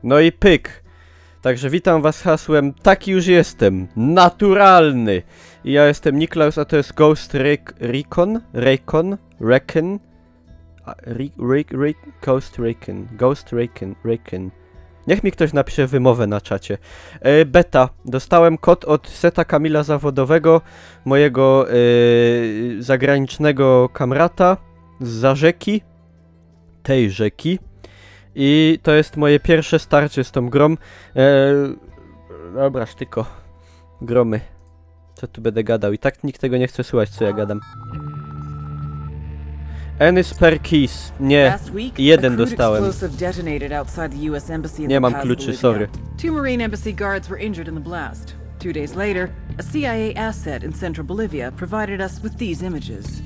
No i pyk. Także witam was hasłem taki już jestem, naturalny. I ja jestem Niklaus, a to jest Ghost Recon. Ghost Recon. Niech mi ktoś napisze wymowę na czacie. Beta. Dostałem kod od Seta Kamila Zawodowego, mojego zagranicznego kamrata zza rzeki. Tej rzeki. I to jest moje pierwsze starcie z tą grą. Dobra, tylko gromy. Co tu będę gadał? I tak nikt tego nie chce słuchać, co ja gadam. Any spare keys? Nie, jeden dostałem. Nie mam kluczy, sorry. 2 Marine embassy guards were injured in the blast. 2 days later, a CIA asset in central Bolivia provided us with these images.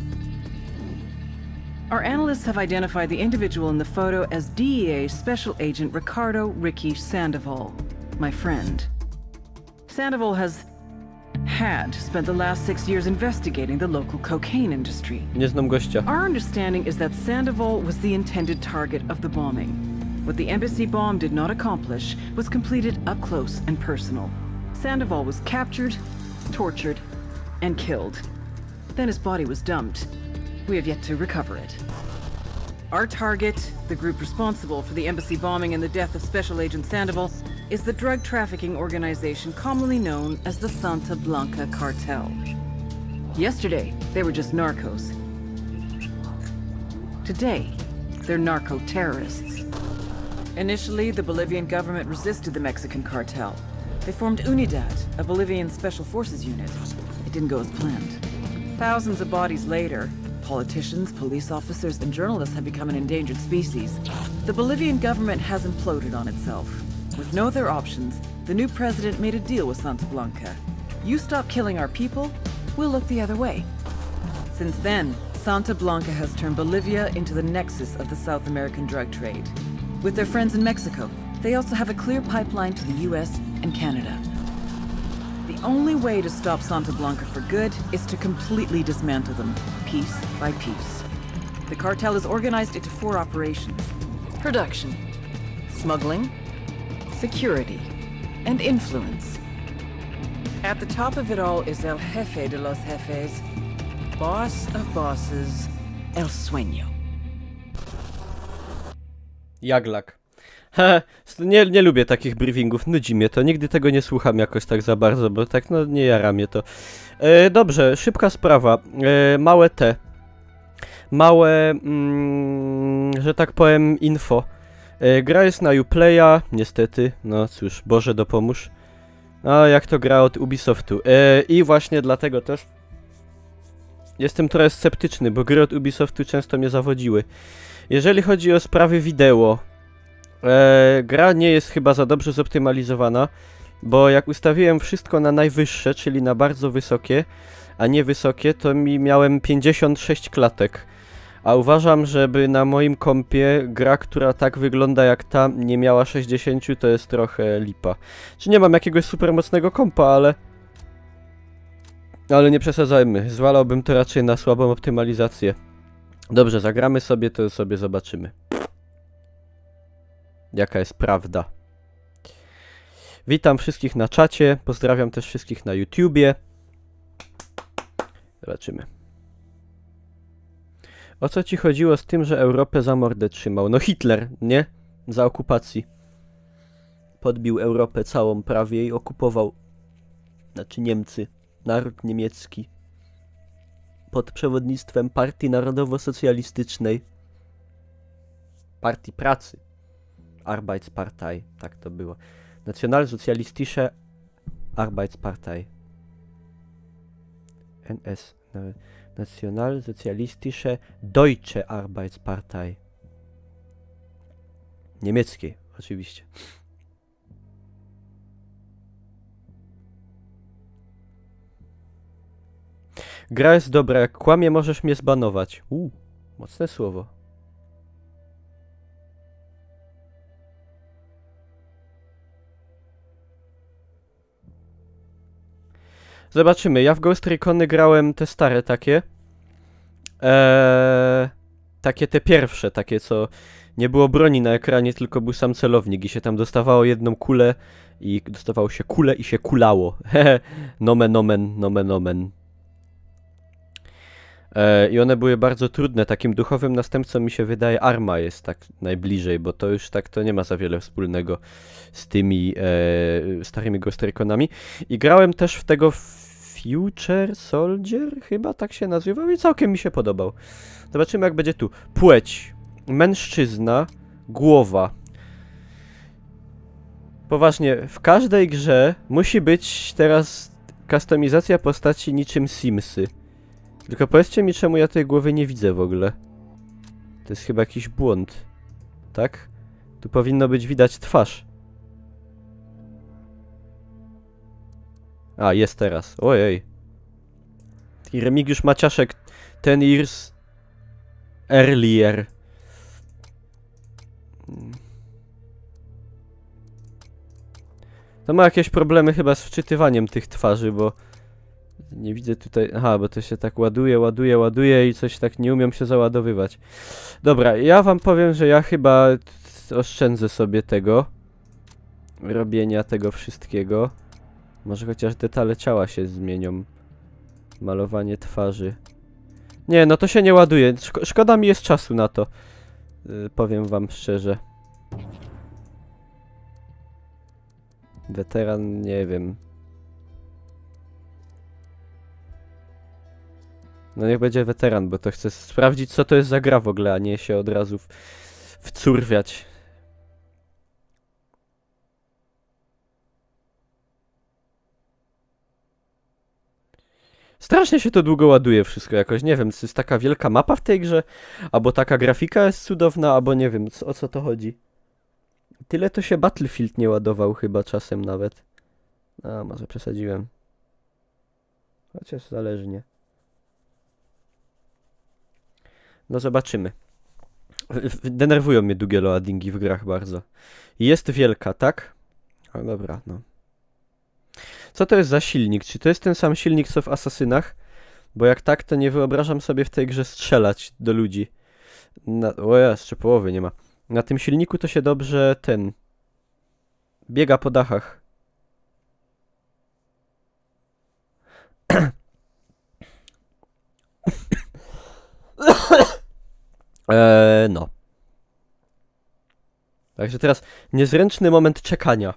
Our analysts have identified the individual in the photo as DEA Special Agent Ricardo Ricky Sandoval, my friend. Sandoval had spent the last 6 years investigating the local cocaine industry. Nie znam gościa. Our understanding is that Sandoval was the intended target of the bombing. What the embassy bomb did not accomplish was completed up close and personal. Sandoval was captured, tortured, and killed. Then his body was dumped. We have yet to recover it. Our target, the group responsible for the embassy bombing and the death of Special Agent Sandoval, is the drug trafficking organization commonly known as the Santa Blanca Cartel. Yesterday, they were just narcos. Today, they're narco-terrorists. Initially, the Bolivian government resisted the Mexican cartel. They formed UNIDAD, a Bolivian special forces unit. It didn't go as planned. Thousands of bodies later, politicians, police officers, and journalists have become an endangered species. The Bolivian government has imploded on itself. With no other options, the new president made a deal with Santa Blanca. You stop killing our people, we'll look the other way. Since then, Santa Blanca has turned Bolivia into the nexus of the South American drug trade. With their friends in Mexico, they also have a clear pipeline to the US and Canada. The only way to stop Santa Blanca for good is to completely dismantle them, piece by piece. The cartel is organized into 4 operations: production, smuggling, security, and influence. At the top of it all is El Jefe de los Jefes, boss of bosses, El Sueño. Jaglak. Nie lubię takich briefingów, nudzi mnie to, nigdy tego nie słucham jakoś tak za bardzo, bo tak no nie jara mnie to. Dobrze, szybka sprawa, małe, że tak powiem, info. Gra jest na Uplaya, niestety, no cóż, Boże dopomóż. A jak to gra od Ubisoftu. I właśnie dlatego też jestem trochę sceptyczny, bo gry od Ubisoftu często mnie zawodziły. Jeżeli chodzi o sprawy wideo, gra nie jest chyba za dobrze zoptymalizowana, bo jak ustawiłem wszystko na najwyższe, czyli na bardzo wysokie, a nie wysokie, to miałem 56 klatek. A uważam, żeby na moim kompie gra, która tak wygląda jak ta, nie miała 60, to jest trochę lipa. Czy nie mam jakiegoś super mocnego kompa, ale nie przesadzajmy, zwalałbym to raczej na słabą optymalizację. Dobrze, zagramy sobie, to sobie zobaczymy. Jaka jest prawda. Witam wszystkich na czacie, pozdrawiam też wszystkich na YouTubie. Zobaczymy. O co ci chodziło z tym, że Europę za mordę trzymał? No Hitler, nie? Za okupacji. Podbił Europę całą prawie i okupował. Znaczy Niemcy. Naród niemiecki. Pod przewodnictwem Partii Narodowo-Socjalistycznej. Partii Pracy. Arbeitspartei. Tak to było. Nationalsozialistische Arbeitspartei. NS. Nationalsozialistische Deutsche Arbeitspartei. Niemieckiej, oczywiście. Gra jest dobra, jak kłamie, możesz mnie zbanować. Mocne słowo. Zobaczymy, ja w Ghost Recony grałem te stare takie. takie te pierwsze, takie co nie było broni na ekranie, tylko był sam celownik i się tam dostawało jedną kulę i dostawało się kulę i się kulało. Hehe, nomen omen, nomen omen. I one były bardzo trudne. Takim duchowym następcą mi się wydaje Arma jest tak najbliżej, bo to już tak to nie ma za wiele wspólnego z tymi starymi Ghost Reconami. I grałem też w tego Future Soldier, chyba tak się nazywał i całkiem mi się podobał. Zobaczymy jak będzie tu. Płeć. Mężczyzna. Głowa. Poważnie, w każdej grze musi być teraz kustomizacja postaci niczym Simsy. Tylko powiedzcie mi, czemu ja tej głowy nie widzę w ogóle. To jest chyba jakiś błąd. Tak? Tu powinno być widać twarz. A, jest teraz. Ojej. I Remigiusz Maciaszek 10 years earlier. To ma jakieś problemy chyba z wczytywaniem tych twarzy, bo nie widzę tutaj... Aha, bo to się tak ładuje i coś tak nie umiem się załadowywać. Dobra, ja wam powiem, że ja chyba oszczędzę sobie tego robienia tego wszystkiego. Może chociaż detale ciała się zmienią. Malowanie twarzy. Nie, no to się nie ładuje. Szkoda mi jest czasu na to. Powiem wam szczerze. Weteran, nie wiem. No niech będzie weteran, bo to chcę sprawdzić, co to jest za gra w ogóle, a nie się od razu wcurwiać. Strasznie się to długo ładuje wszystko jakoś, nie wiem, czy jest taka wielka mapa w tej grze, albo taka grafika jest cudowna, albo nie wiem, o co to chodzi. Tyle to się Battlefield nie ładował chyba czasem nawet. A, może przesadziłem. Chociaż zależnie. No zobaczymy. Denerwują mnie długie loadingi w grach bardzo. Jest wielka, tak? A dobra, no. Co to jest za silnik? Czy to jest ten sam silnik co w Asasynach? Bo jak tak, to nie wyobrażam sobie w tej grze strzelać do ludzi. O jeszcze połowy nie ma. Na tym silniku to się dobrze biega po dachach. No. Także teraz niezręczny moment czekania.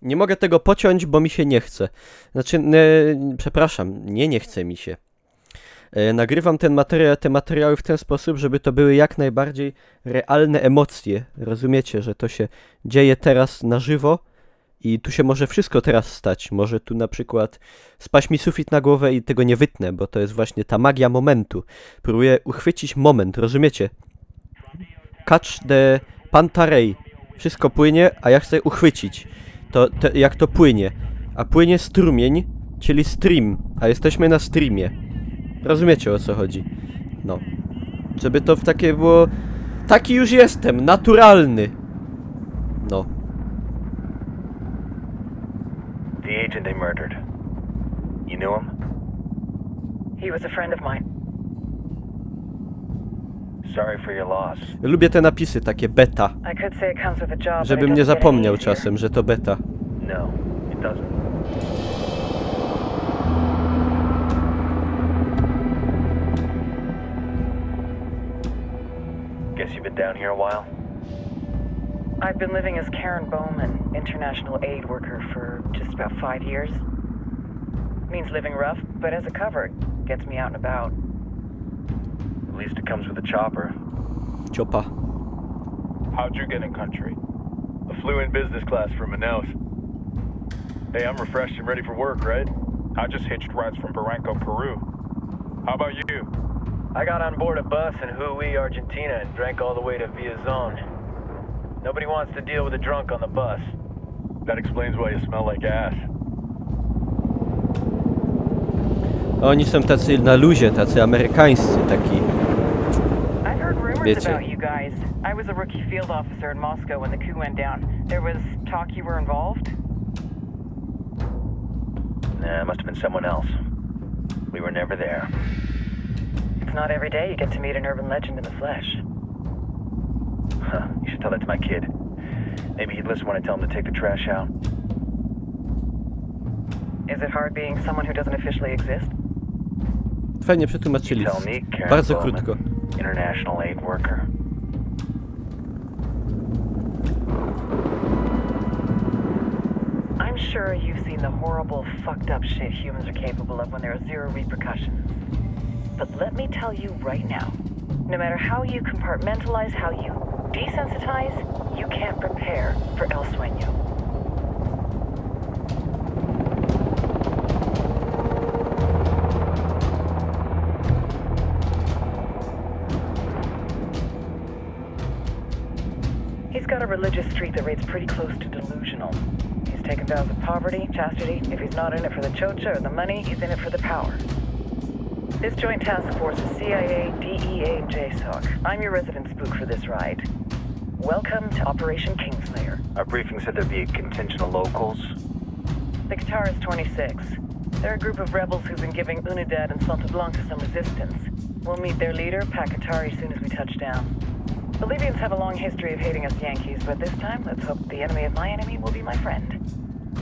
Nie mogę tego pociąć, bo mi się nie chce. Znaczy, przepraszam, nie chce mi się. Nagrywam te materiały w ten sposób, żeby to były jak najbardziej realne emocje. Rozumiecie, że to się dzieje teraz na żywo i tu się może wszystko teraz stać. Może tu na przykład spaść mi sufit na głowę i tego nie wytnę, bo to jest właśnie ta magia momentu. Próbuję uchwycić moment, rozumiecie? Catch the Pantarei. Wszystko płynie, a ja chcę uchwycić. Jak to płynie. A płynie strumień, czyli stream, a jesteśmy na streamie. Rozumiecie, o co chodzi? No. Żeby to w takie było... Taki już jestem, naturalny. No. The agent they murdered. You knew him? He was a friend of mine. Sorry for your loss. Lubię te napisy, takie beta. I could say it comes with a job, Żebym nie zapomniał czasem, że to beta. No, it doesn't. Guess you've been down here a while? I've been living as Karen Bowman, international aid worker for just about 5 years. Means living rough, but as a cover, gets me out and about. At least it comes with a chopper. Ciopa. How'd you get in country? I flew in business class from Manaus. Hey, I'm refreshed and ready for work, right? I just hitched rides from Barranco, Peru. How about you? I got on board a bus in Hui, Argentina and drank all the way to Villazón. Nobody wants to deal with a drunk on the bus. That explains why you smell like ass. Oni są tacy na luzie, tacy amerykańscy, taki... I've heard rumors Wiecie. about you guys. I was a rookie field officer in Moscow when the coup went down. There was talk you were involved? Nah, it must have been someone else. We were never there. It's not every day you get to meet an urban legend in the flesh. Huh, you should tell that to my kid. Maybe he'd listen when I tell him to take the trash out. Is it hard being someone who doesn't officially exist? Fajnie przetłumaczyli. Tell me, Karen Bardzo Bowman, krótko. international aid worker. I'm sure you've seen the horrible, fucked up shit humans are capable of when there are zero repercussions. But let me tell you right now, no matter how you compartmentalize, how you desensitize, you can't prepare for El Sueño. He's got a religious streak that rates pretty close to delusional. He's taken vows of poverty, chastity. If he's not in it for the chocha or the money, he's in it for the power. This joint task force is CIA, DEA, and JSOC. I'm your resident spook for this ride. Welcome to Operation Kingslayer. Our briefing said there'd be a contingent of locals. The Qatar is 26. They're a group of rebels who've been giving Unidad and Santa Blanca some resistance. We'll meet their leader, Pakatari, as soon as we touch down. Bolivians have a long history of hating us Yankees, but this time, let's hope the enemy of my enemy will be my friend.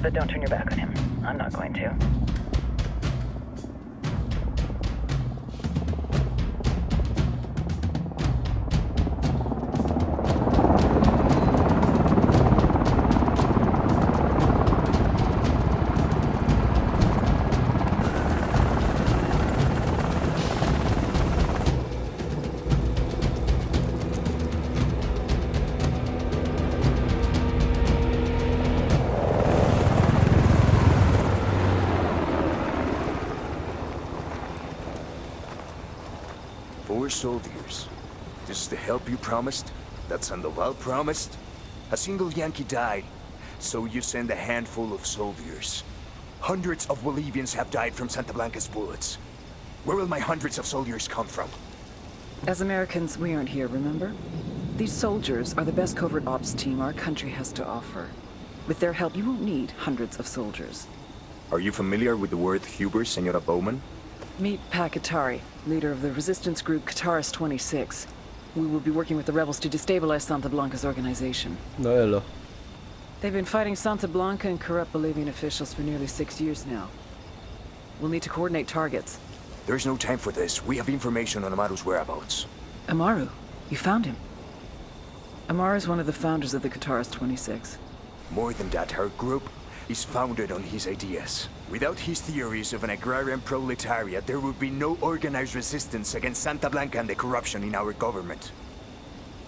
But don't turn your back on him. I'm not going to. Soldiers. This is the help you promised? That Sandoval promised? A single Yankee died, so you send a handful of soldiers. Hundreds of Bolivians have died from Santa Blanca's bullets. Where will my hundreds of soldiers come from? As Americans, we aren't here, remember? These soldiers are the best covert ops team our country has to offer. With their help, you won't need hundreds of soldiers. Are you familiar with the word Huber, Senora Bowman? Meet Pakatari, leader of the resistance group Qataris 26. We will be working with the rebels to destabilize Santa Blanca's organization. No elo. They've been fighting Santa Blanca and corrupt Bolivian officials for nearly 6 years now. We'll need to coordinate targets. There's no time for this. We have information on Amaru's whereabouts. Amaru? You found him? Amaru is one of the founders of the Qataris 26. More than that, her group is founded on his ideas. Without his theories of an agrarian proletariat, there would be no organized resistance against Santa Blanca and the corruption in our government.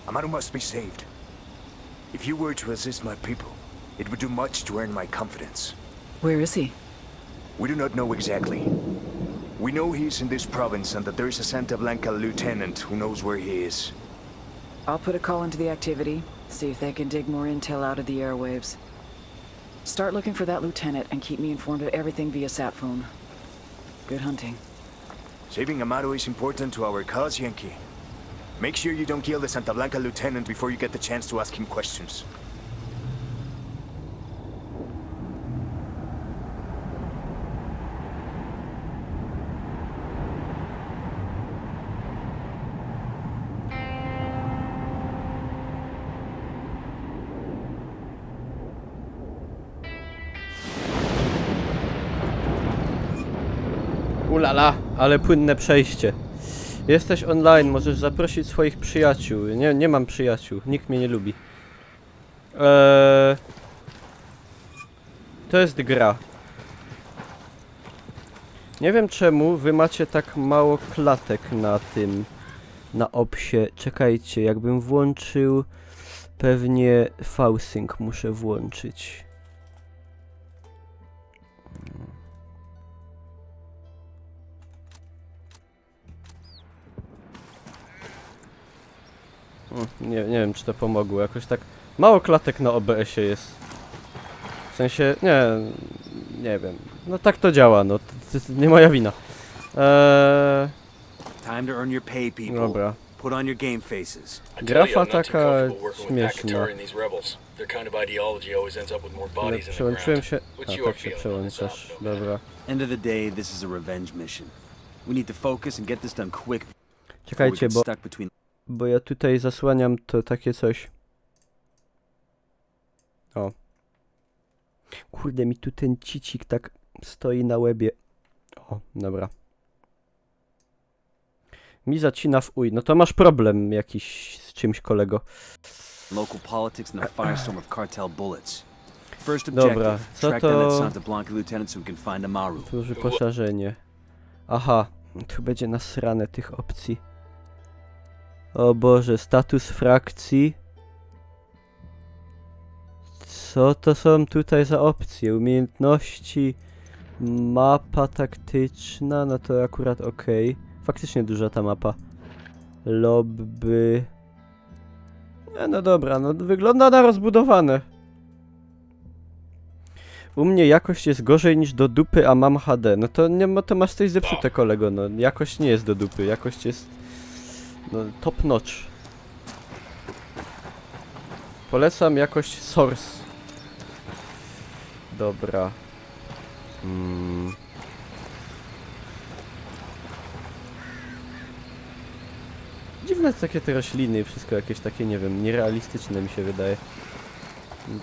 Amaru must be saved. If you were to assist my people, it would do much to earn my confidence. Where is he? We do not know exactly. We know he's in this province and that there is a Santa Blanca lieutenant who knows where he is. I'll put a call into the activity, see if they can dig more intel out of the airwaves. Start looking for that lieutenant and keep me informed of everything via sat phone. Good hunting. Saving Amaru is important to our cause, Yankee. Make sure you don't kill the Santa Blanca lieutenant before you get the chance to ask him questions. Ulala, ale płynne przejście. Jesteś online, możesz zaprosić swoich przyjaciół. Nie mam przyjaciół, nikt mnie nie lubi. To jest gra. Nie wiem czemu wy macie tak mało klatek na tym, na opsie. Czekajcie, jakbym włączył, pewnie V-Sync muszę włączyć. Nie wiem, czy to pomogło. Jakoś tak mało klatek na OBS-ie jest. W sensie, nie wiem. No tak to działa, no. To nie moja wina. Time to earn your pay, people. Dobra. Put on your game faces. Grafa taka śmieszna. Ale przełączyłem się... A, tak się przełączasz. Dobra. End of the day, this is a revenge mission. We need to focus and get this done quick. Czekajcie, bo ja tutaj zasłaniam to takie coś. O. Kurde, mi tu ten cicik tak stoi na łebie. O, dobra. Mi zacina w uj. No to masz problem jakiś z czymś, kolego. Local politics and a firestorm of cartel bullets. First Dobra, objective, co track down that to... Santa Blanca lieutenant so we can find Amaru. Tu wyposażenie. Aha, tu będzie nasrane tych opcji. O Boże, status frakcji. Co to są tutaj za opcje? Umiejętności, mapa taktyczna, no to akurat okej. Faktycznie duża ta mapa. Lobby. No dobra, no wygląda na rozbudowane. U mnie jakość jest gorzej niż do dupy, a mam HD. No to nie, to masz coś zepsute, kolego, no. Jakość nie jest do dupy, jakość jest... no, top notch. Polecam jakość Source. Dobra. Dziwne takie te rośliny, wszystko jakieś takie, nie wiem, nierealistyczne mi się wydaje.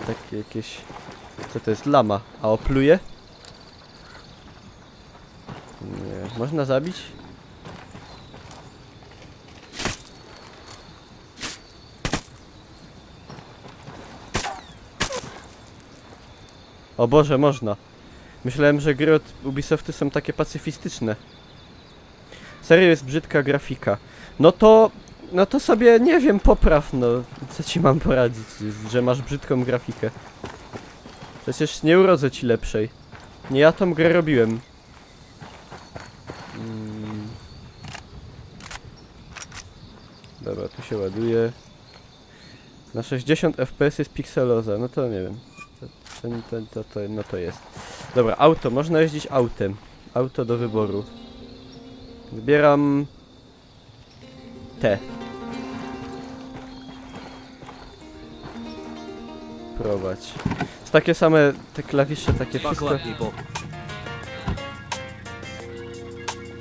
Takie jakieś... Co to jest? Lama. A opluje? Nie. Można zabić? O Boże, można. Myślałem, że gry od Ubisoftu są takie pacyfistyczne. Serio jest brzydka grafika. No to sobie, nie wiem, popraw, no. Co ci mam poradzić, że masz brzydką grafikę. Przecież nie urodzę ci lepszej. Nie ja tą grę robiłem. Dobra, tu się ładuje. Na 60 FPS jest pikseloza, no to nie wiem. No to jest. Dobra, auto, można jeździć autem. Auto do wyboru. Wybieram... T. Prowadź. Jest takie same te klawisze, takie wszystko.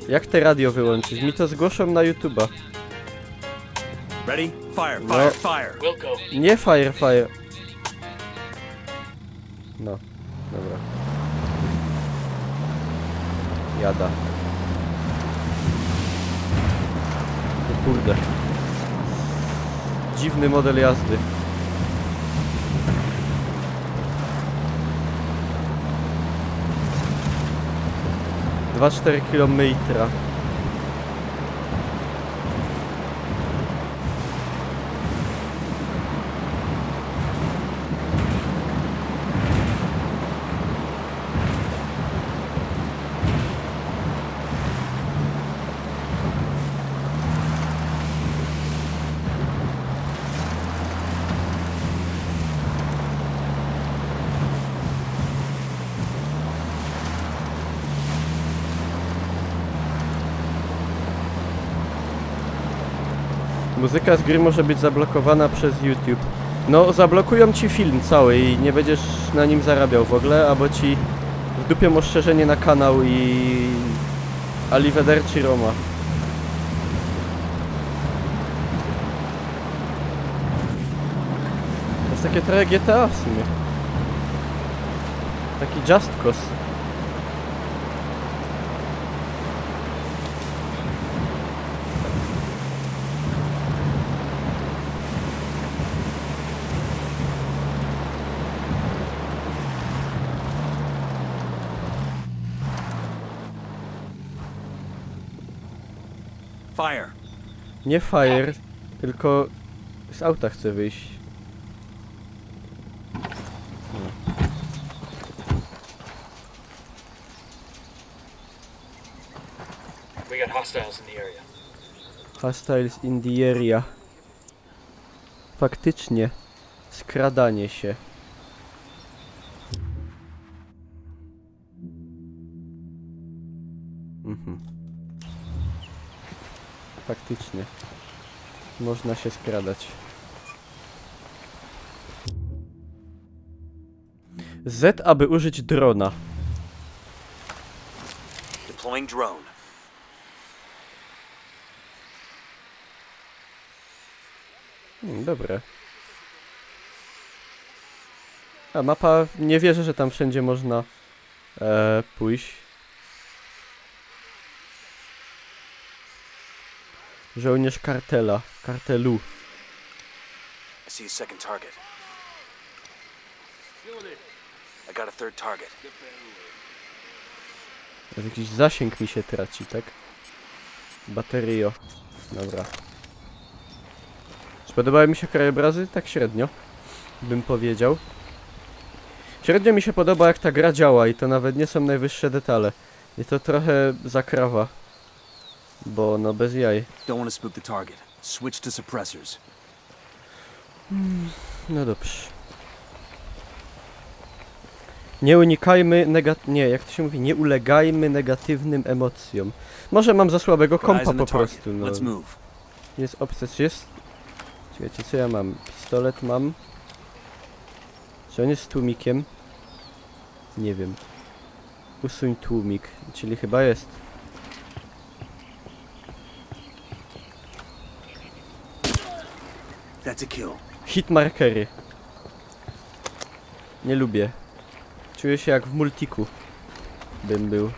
Jak te radio wyłączyć? Mi to zgłoszą na YouTube'a. Ready? Fire, No. fire, fire. Nie fire, fire. No, dobra. Jada. O kurde. Dziwny model jazdy. Dwa 4 kilometra. Muzyka z gry może być zablokowana przez YouTube. No, zablokują ci film cały i nie będziesz na nim zarabiał w ogóle, albo ci wdupią ostrzeżenie na kanał i... Arrivederci Roma. To jest takie trochę GTA w sumie. Taki Just Cause. Fire. Nie fire, tylko z auta chcę wyjść. We got hostiles in the area. Hostiles in the area. Faktycznie. Skradanie się. Faktycznie. Można się skradać. Z, aby użyć drona. Deploying drone. Dobre. A mapa, nie wierzę, że tam wszędzie można pójść. Żołnierz kartelu. I see a second target. I got a third target. Jakiś zasięg mi się traci, tak? Baterio. Dobra. Czy podobały mi się krajobrazy? Tak średnio, bym powiedział. Średnio mi się podoba, jak ta gra działa i to nawet nie są najwyższe detale. I to trochę zakrawa. Bo no bez jaj. Don't want to spook the target. Switch to suppressors. No dobrze. Nie unikajmy nie, jak to się mówi, nie ulegajmy negatywnym emocjom. Może mam za słabego kompa po prostu, no. Let's move. Jest opcja, czy jest... Czekajcie, co ja mam? Pistolet mam. Czy on jest z tłumikiem? Nie wiem. Usuń tłumik, czyli chyba jest. That's a kill. Hit markery. Nie lubię. Czuję się jak w multiku bym był.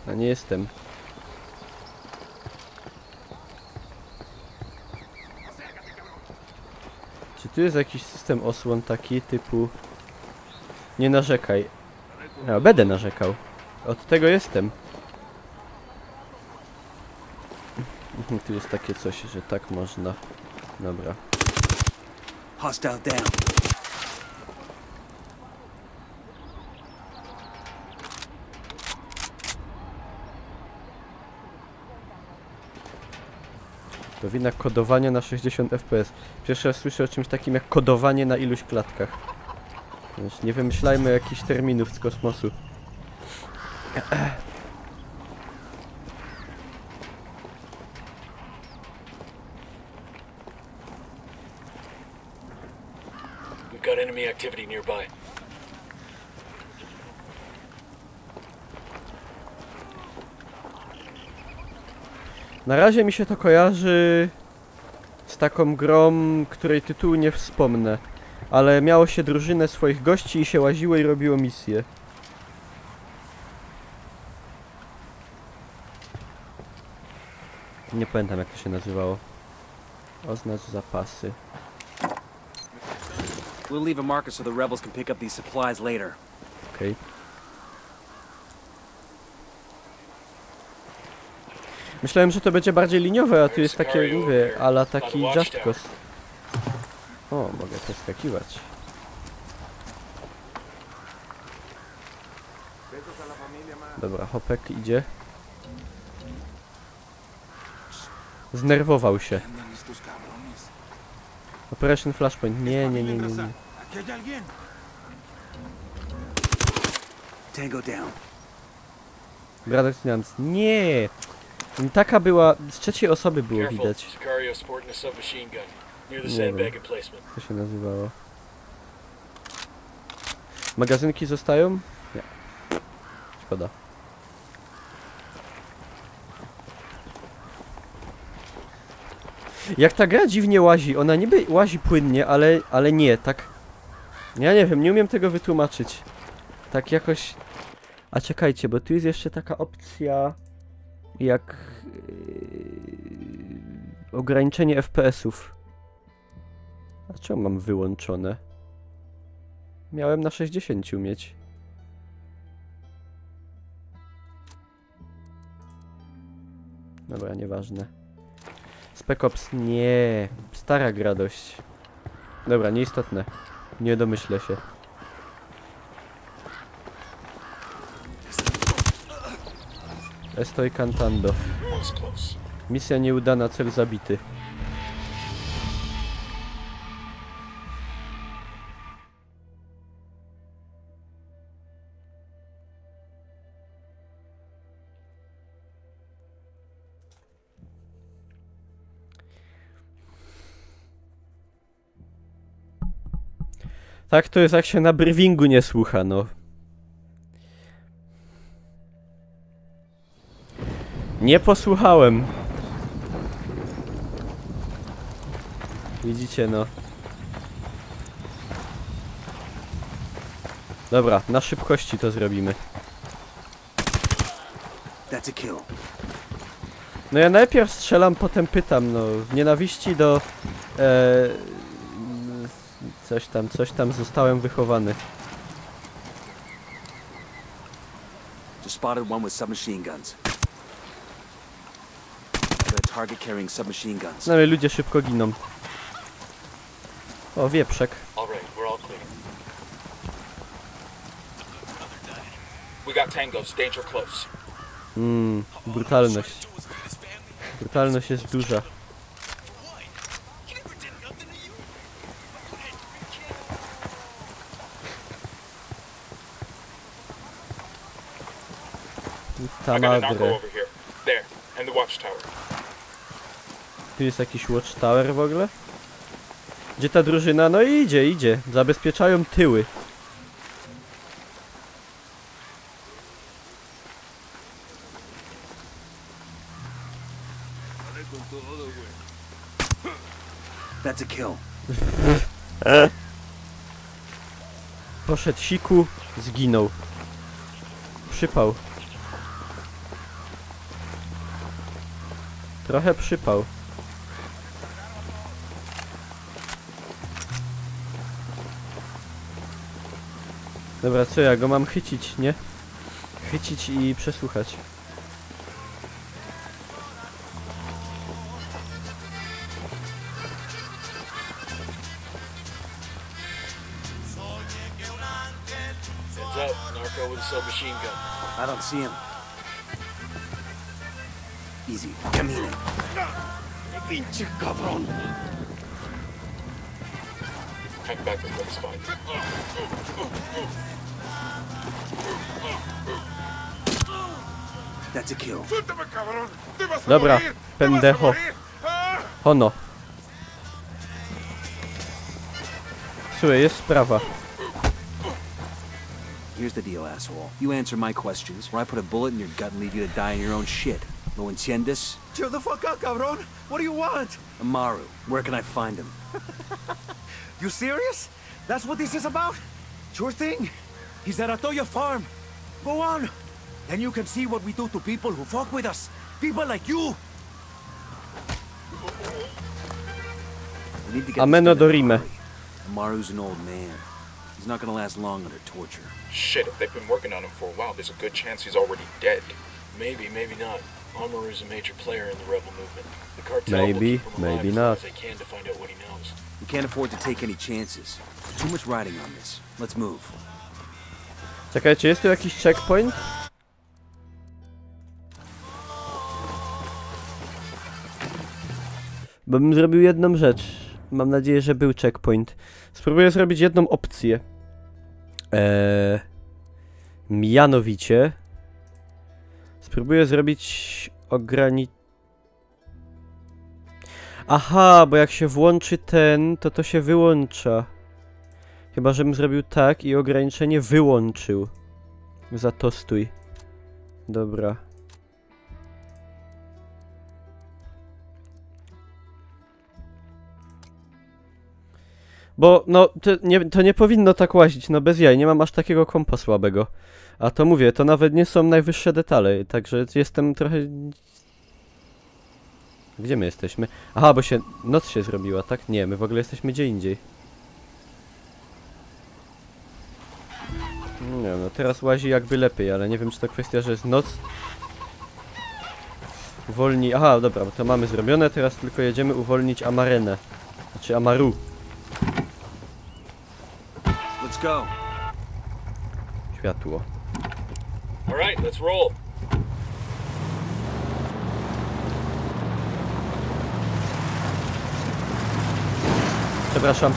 A nie jestem. Czy tu jest jakiś system osłon taki typu... Nie narzekaj. A, będę narzekał. Od tego jestem. Tu jest takie coś, że tak można. Dobra. Hostile down. To wina kodowania na 60 fps. Pierwszy raz słyszę o czymś takim jak kodowanie na iluś klatkach. Więc nie wymyślajmy jakichś terminów z kosmosu. We've got enemy activity nearby. Na razie mi się to kojarzy z taką grą, której tytułu nie wspomnę. Ale miało się drużynę swoich gości i się łaziło i robiło misje. Nie pamiętam jak to się nazywało. Oznacz zapasy. We'll leave a marker so the rebels can pick up these supplies later. Okej. Myślałem, że to będzie bardziej liniowe, a tu jest takie, mówię, ala taki Just Cause. O, mogę przeskakiwać. Dobra, Hopek idzie. Znerwował się. Operation Flashpoint. Nie. Tango down. Bradek Nance. Nie! Taka była... Z trzeciej osoby było widać. Sicario sporting a submachine gun near the Nie wiem, sandbag emplacement. co się nazywało. Magazynki zostają? Nie. Szkoda. Jak ta gra dziwnie łazi, ona niby łazi płynnie, ale nie, tak... Ja nie wiem, nie umiem tego wytłumaczyć. Tak jakoś... A czekajcie, bo tu jest jeszcze taka opcja... Jak... ograniczenie FPS-ów. A czemu mam wyłączone? Miałem na 60 mieć. Dobra, nieważne. Spec Ops, nie. Stara gra dość. Dobra, nieistotne. Nie domyślę się. Estoy cantando. One's close. Misja nieudana, cel zabity. Tak to jest, jak się na briefingu nie słucha, no. Nie posłuchałem. Widzicie, no. Dobra, na szybkości to zrobimy. That's a kill. No ja najpierw strzelam, potem pytam, no. W nienawiści do... coś tam zostałem wychowany. Just spotted one with submachine guns. Got a target carrying submachine guns. No i ludzie szybko giną. O, wieprzek. All right, we're all clear. We got tangos, danger close. Brutalność. Brutalność jest duża. Ta I got a narco madre. over here. There, and the watchtower. Tu jest jakiś watchtower w ogóle? Gdzie ta drużyna? No idzie, idzie. Zabezpieczają tyły. That's a kill. Poszedł siku, zginął. Przypał. Trochę przypał. Dobra, co ja go mam chycić, nie? Chycić i przesłuchać. Heads up, narco with a submachine gun. I don't see him. Easy. Camine. Hang back with what's fine. That's a kill. Dobra, pendejo. Hono. Słuchaj, jest sprawa. Here's the deal, asshole. You answer my questions, or I put a bullet in your gut and leave you to die in your own shit. ¿Lo entiendes? Chill the fuck out, cabron. What do you want? Amaru, where can I find him? You serious? That's what this is about? Sure thing. He's at Atoya Farm. Go on. Then you can see what we do to people who fuck with us. People like you. We need to get Ameno this done in a dorime. hurry. Amaru's an old man. He's not gonna last long under torture. Shit, if they've been working on him for a while, there's a good chance he's already dead. Maybe, maybe not. Amaru's a major player in the rebel movement. The cartel Maybe, will keep him alive maybe as long not. as they can to find out what he knows. We can't afford to take any chances. Too much riding on this. Let's move. Czekajcie, jest tu jakiś checkpoint? Bo bym zrobił jedną rzecz. Mam nadzieję, że był checkpoint. Spróbuję zrobić jedną opcję. Mianowicie spróbuję zrobić Aha, bo jak się włączy ten, to się wyłącza. Chyba, żebym zrobił tak i ograniczenie wyłączył. Zatostuj. Dobra. Bo, no, to nie powinno tak łazić, no bez jaj, nie mam aż takiego kompa słabego. A to mówię, to nawet nie są najwyższe detale, także jestem trochę... Gdzie my jesteśmy? Aha, bo noc się zrobiła, tak? Nie, my w ogóle jesteśmy gdzie indziej. Nie, no teraz łazi jakby lepiej, ale nie wiem, czy to kwestia, że jest noc. Uwolni... Aha, dobra, bo to mamy zrobione, teraz tylko jedziemy uwolnić Amarenę. Znaczy Amaru. Let's go. Światło. All right, let's roll. Przepraszam.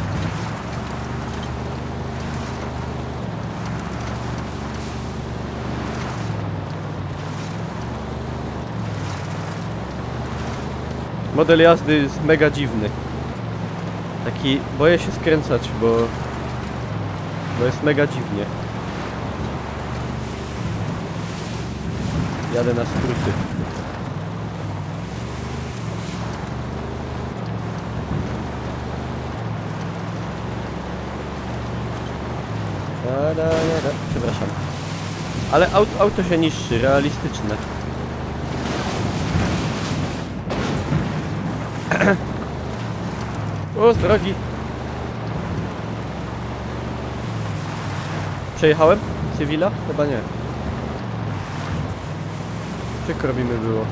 Model jazdy jest mega dziwny. Taki... boję się skręcać, bo jest mega dziwnie. Jadę na skróty. Przepraszam. Ale auto się niszczy, realistyczne. O, z drogi. Przejechałem? Cywila? Chyba nie. Przykro mi było.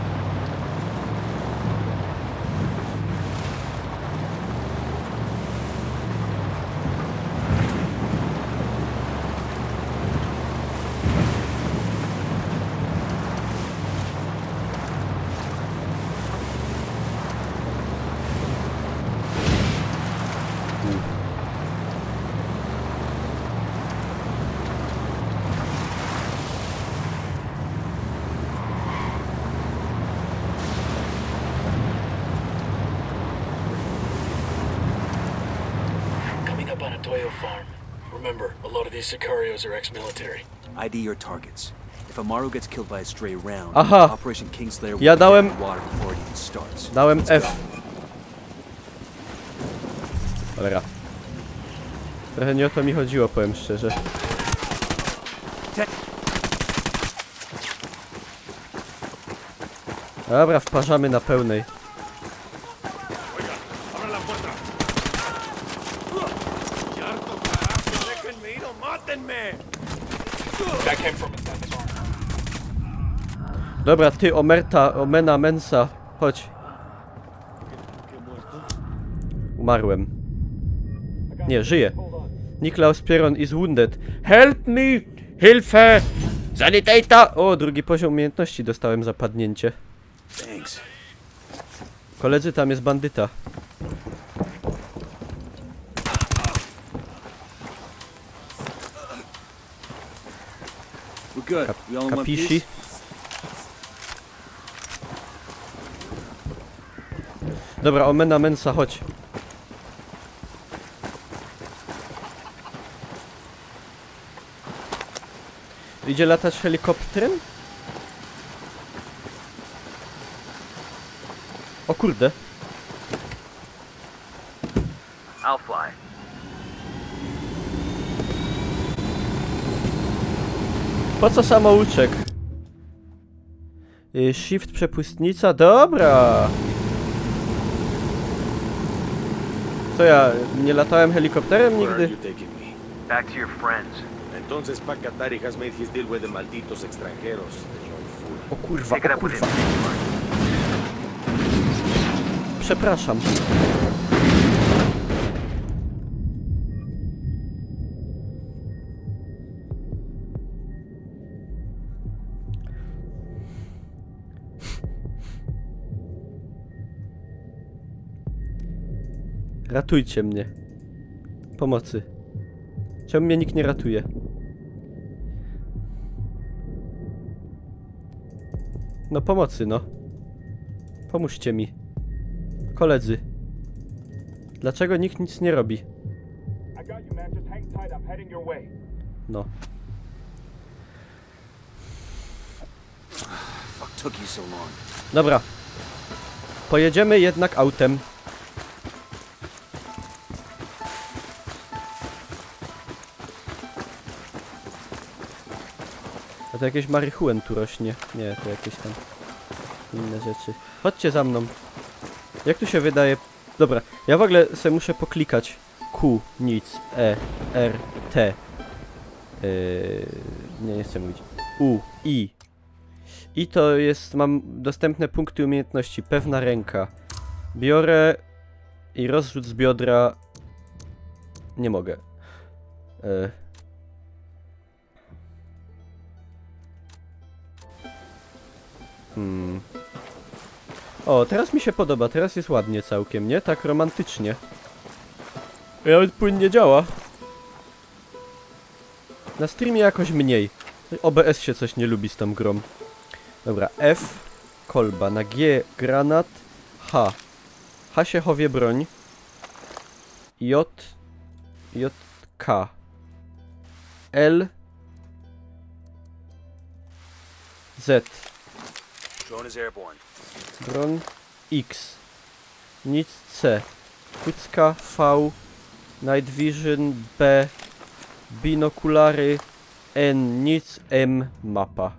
Remember, a lot of these Sicarios are ex-military. ID your targets. If Amaru gets killed by a stray round, Aha. Operation Kingslayer will Ja dałem... get water before it even starts. Dałem F. Cholera. Trochę nie o to mi chodziło, powiem szczerze. Dobra, wparzamy na pełnej. Dobra, ty Omena Mensa, chodź. Umarłem. Nie, żyję. Niklaus Pieron is wounded. Help me! Hilfe! Sanitator! O, drugi poziom umiejętności dostałem za padnięcie. Thanks. Koledzy, tam jest bandyta. We're good. We all in one Kapisi. piece? Dobra, Omena Mensa, chodź. Idzie latać helikopterem? O kurde. I'll fly. Po co samouczek? Shift przepustnica? Dobra. Co ja, nie latałem helikopterem nigdy? Back to your friends. Entonces Pacatari has made his deal with the malditos extranjeros. O kurwa, Pick it o up with kurwa. him. Przepraszam. Ratujcie mnie. Pomocy. Czemu mnie nikt nie ratuje? No pomocy, no. Pomóżcie mi. Koledzy. Dlaczego nikt nic nie robi? No. Fuck took you so long. Dobra. Pojedziemy jednak autem. A to jakieś marihuan tu rośnie. Nie, to jakieś tam inne rzeczy. Chodźcie za mną. Jak tu się wydaje... Dobra, ja w ogóle sobie muszę poklikać. Q, nic, E, R, T. Nie chcę mówić. U, I. I to jest... Mam dostępne punkty umiejętności. Pewna ręka. Biorę i rozrzut z biodra... Nie mogę. O, teraz mi się podoba, teraz jest ładnie całkiem, nie? Tak romantycznie. Nawet płynnie działa. Na streamie jakoś mniej. OBS się coś nie lubi z tą grą. Dobra, F, kolba, na G, granat, H. H się chowie broń. J, K. L, Z. Drone is airborne. Broń X. Nic C. Kucka V. Night Vision B. Binokulary. N, nic, M, mapa.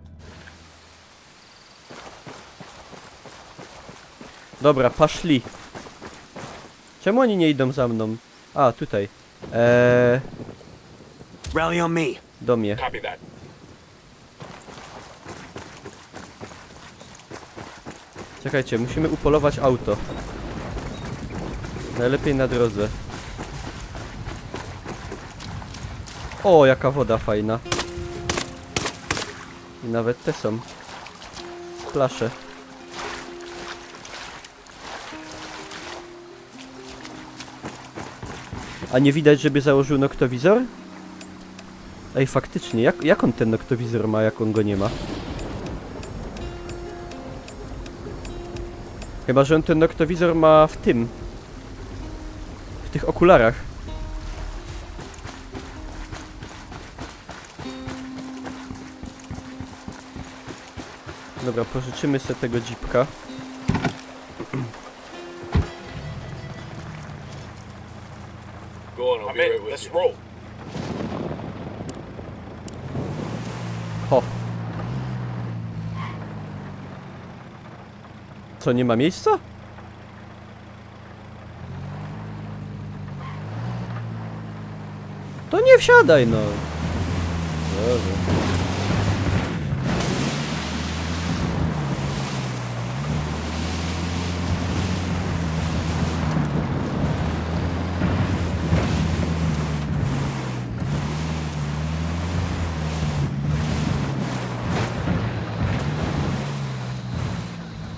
Dobra, poszli. Czemu oni nie idą za mną? A, tutaj. Rally on me. Do mnie. Copy that. Czekajcie, musimy upolować auto. Najlepiej na drodze. O, jaka woda fajna. I nawet te są. Flasze. A nie widać, żeby założył noktowizor? Ej, faktycznie, jak on ten noktowizor ma, jak on go nie ma? Chyba, że on ten noktowizor ma w tym. W tych okularach. Dobra, pożyczymy sobie tego jeepka. Go on, I'll be right with you. Let's roll. Ho. Co, nie ma miejsca? To nie wsiadaj, no. Dobrze.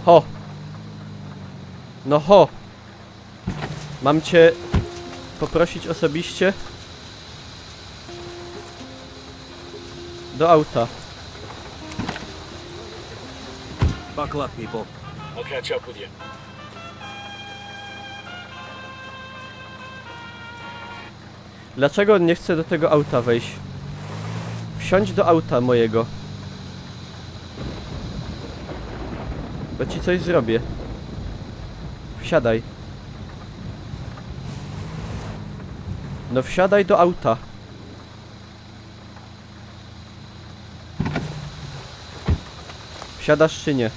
Ho! No ho! Mam cię poprosić osobiście do auta. Buckle up, people. I'll catch up with you. Dlaczego on nie chce do tego auta wejść? Wsiądź do auta mojego. Bo ci coś zrobię. Wsiadaj. No wsiadaj do auta. Wsiadasz czy nie?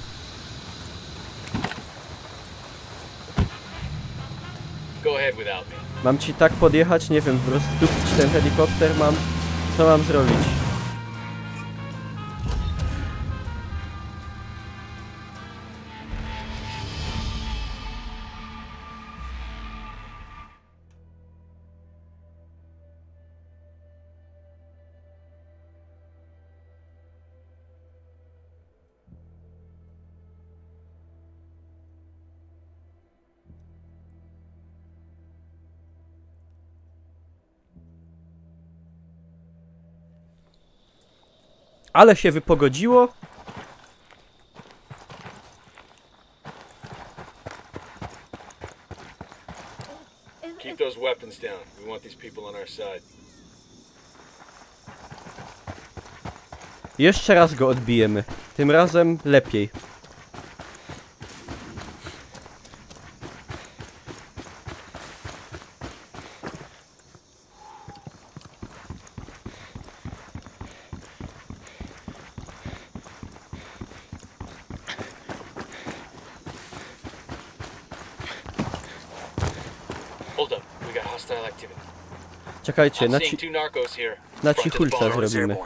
Go ahead without me. Mam ci tak podjechać? Nie wiem, rozdupić ten helikopter mam. Co mam zrobić? Ale się wypogodziło. Keep those weapons down. We want these people on our side. Jeszcze raz go odbijemy. Tym razem lepiej. Czekajcie, na cichulca zrobimy.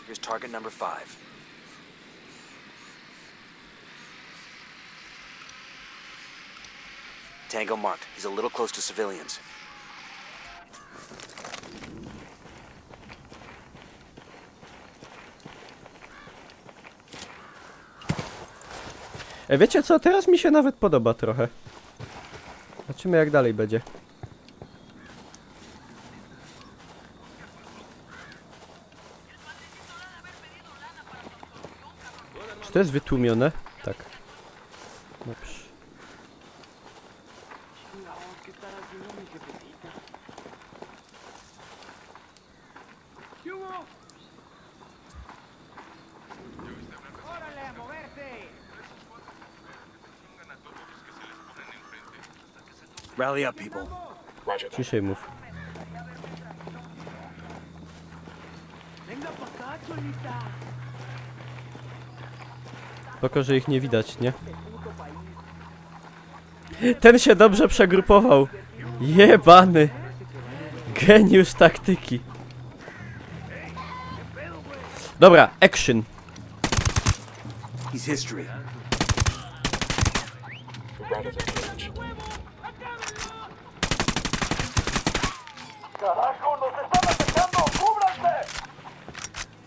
Here's target number 5. Tango marked. He's a little close to civilians. Wiecie co? Teraz mi się nawet podoba trochę. Zobaczymy jak dalej będzie. Czy to jest wytłumione? Tak. Dobrze. Rally up, people. Roger that. Ciszej mów. Tylko, że ich nie widać, nie? Ten się dobrze przegrupował. Jebany. Geniusz taktyki. Dobra, action. He's history. We're out of the village.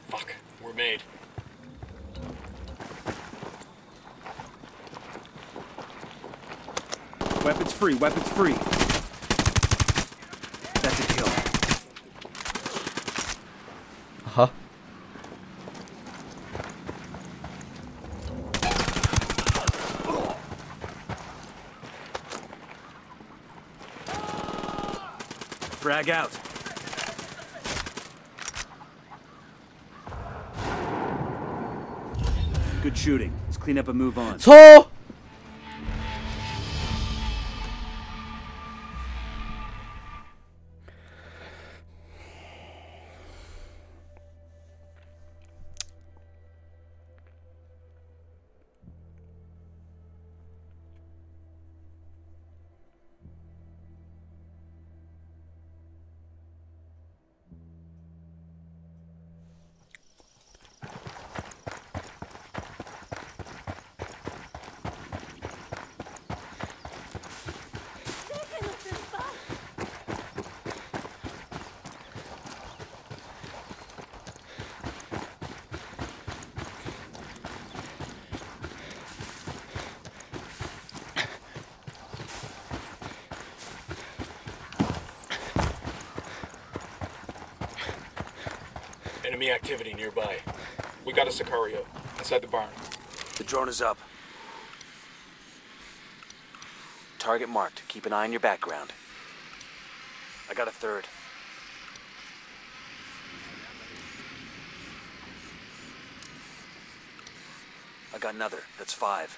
Fuck, we're made. Weapons free, weapons free. That's a kill. Aha. Frag out. Good shooting. Let's clean up and move on. Co? Enemy activity nearby. We got a Sicario inside the barn. The drone is up. Target marked. Keep an eye on your background. I got a third. I got another. That's 5.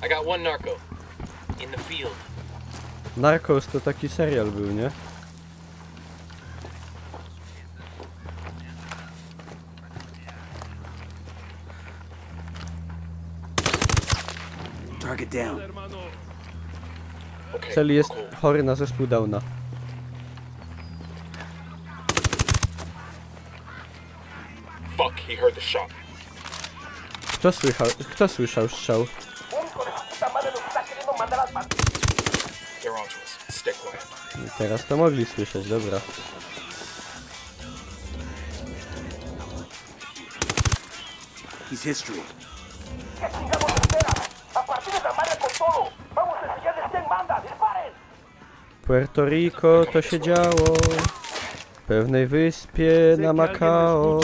I got one narco. In the field. Narcos to taki serial był, nie? Target down. Okay, Cel jest cool. chory na zespół Downa. Fuck, he heard the shot. Kto słyszał strzał? They're onto us. Stay quiet. Teraz to mogli słyszeć, dobra. He's history. Puerto Rico to się działo. W pewnej wyspie na Macao.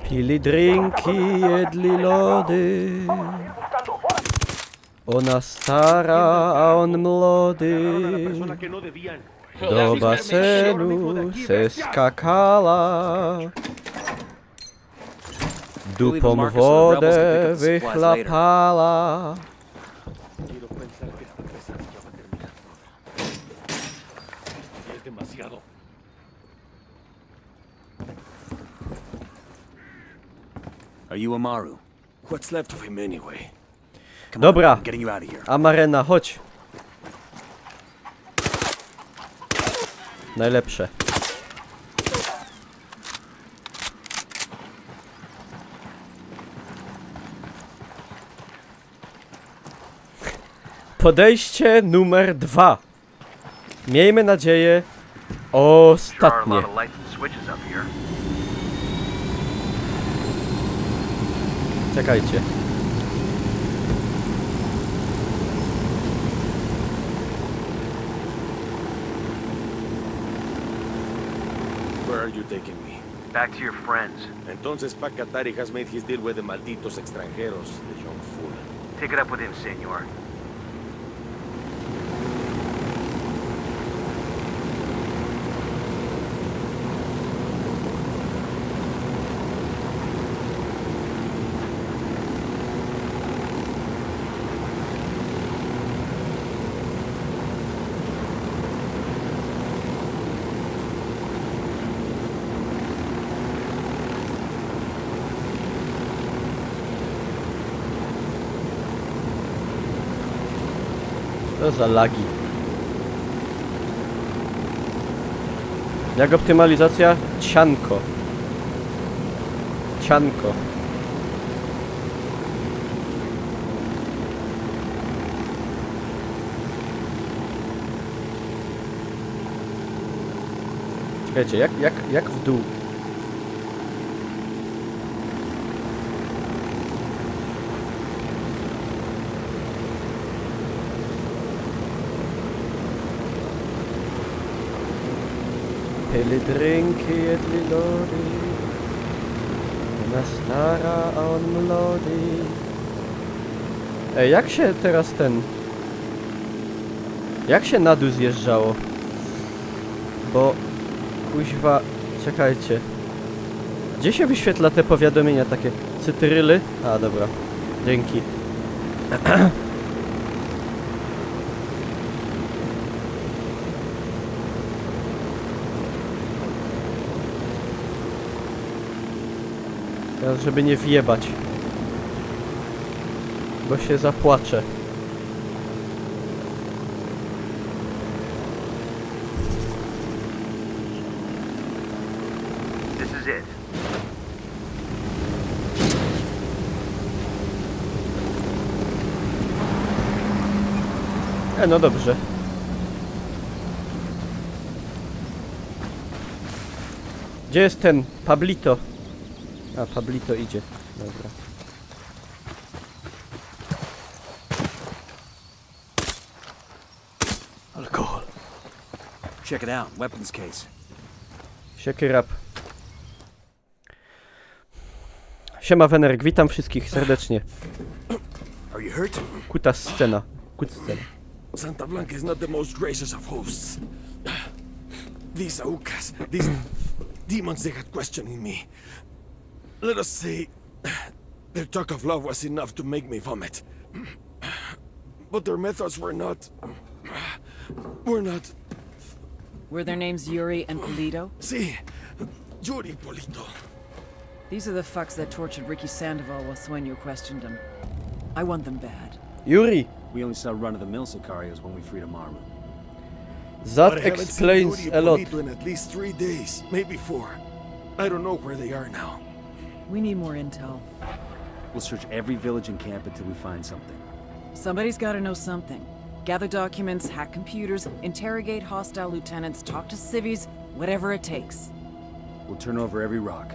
Pili drinki, jedli lody. Ona stara, a on młody. Do basenu se skakala. Dupą wodę wychlapala. Are you Amaru? What's left of him anyway? Come Dobra, on, I'm getting you out of here. Amarena, chodź. Najlepsze. Podejście numer 2. Miejmy nadzieję, ostatnie. Czekajcie. you taking me? Back to your friends. Entonces Pac Katari has made his deal with the malditos extranjeros, the young fool. Take it up with him, senor. To za lagi. Jak optymalizacja? Cianko. Cianko. Czekajcie, jak w dół? Pili drinki, jedli lody. Ona stara, a on młody. Ej, jak się teraz ten... Jak się na dół zjeżdżało? Bo... Kuźwa... Czekajcie. Gdzie się wyświetla te powiadomienia takie? Cytryly? A, dobra. Dzięki. Teraz, żeby nie wjebać. Bo się zapłaczę. This is it. No dobrze. Gdzie jest ten Pablito? A, Pablito idzie. Dobra. Alcohol. Check it out. Weapons case. Siekierap. Siema Wenerek, witam wszystkich serdecznie. Are you hurt? Kuta scena. Kut scena. Santa Blanca is not the most gracious of hosts. These Aucas, these demons they had questioning me. Let us say, their talk of love was enough to make me vomit. But their methods were not... Were their names Yuri and Polito? See, Yuri Polito. These are the fucks that tortured Ricky Sandoval while Sueño questioned him. I want them bad. Yuri! We only saw run-of-the-mill Sicarios when we freed Amaru. That explains a lot. In at least 3 days, maybe 4. I don't know where they are now. We need more intel. We'll search every village and camp until we find something. Somebody's gotta know something. Gather documents, hack computers, interrogate hostile lieutenants, talk to civvies, whatever it takes. We'll turn over every rock.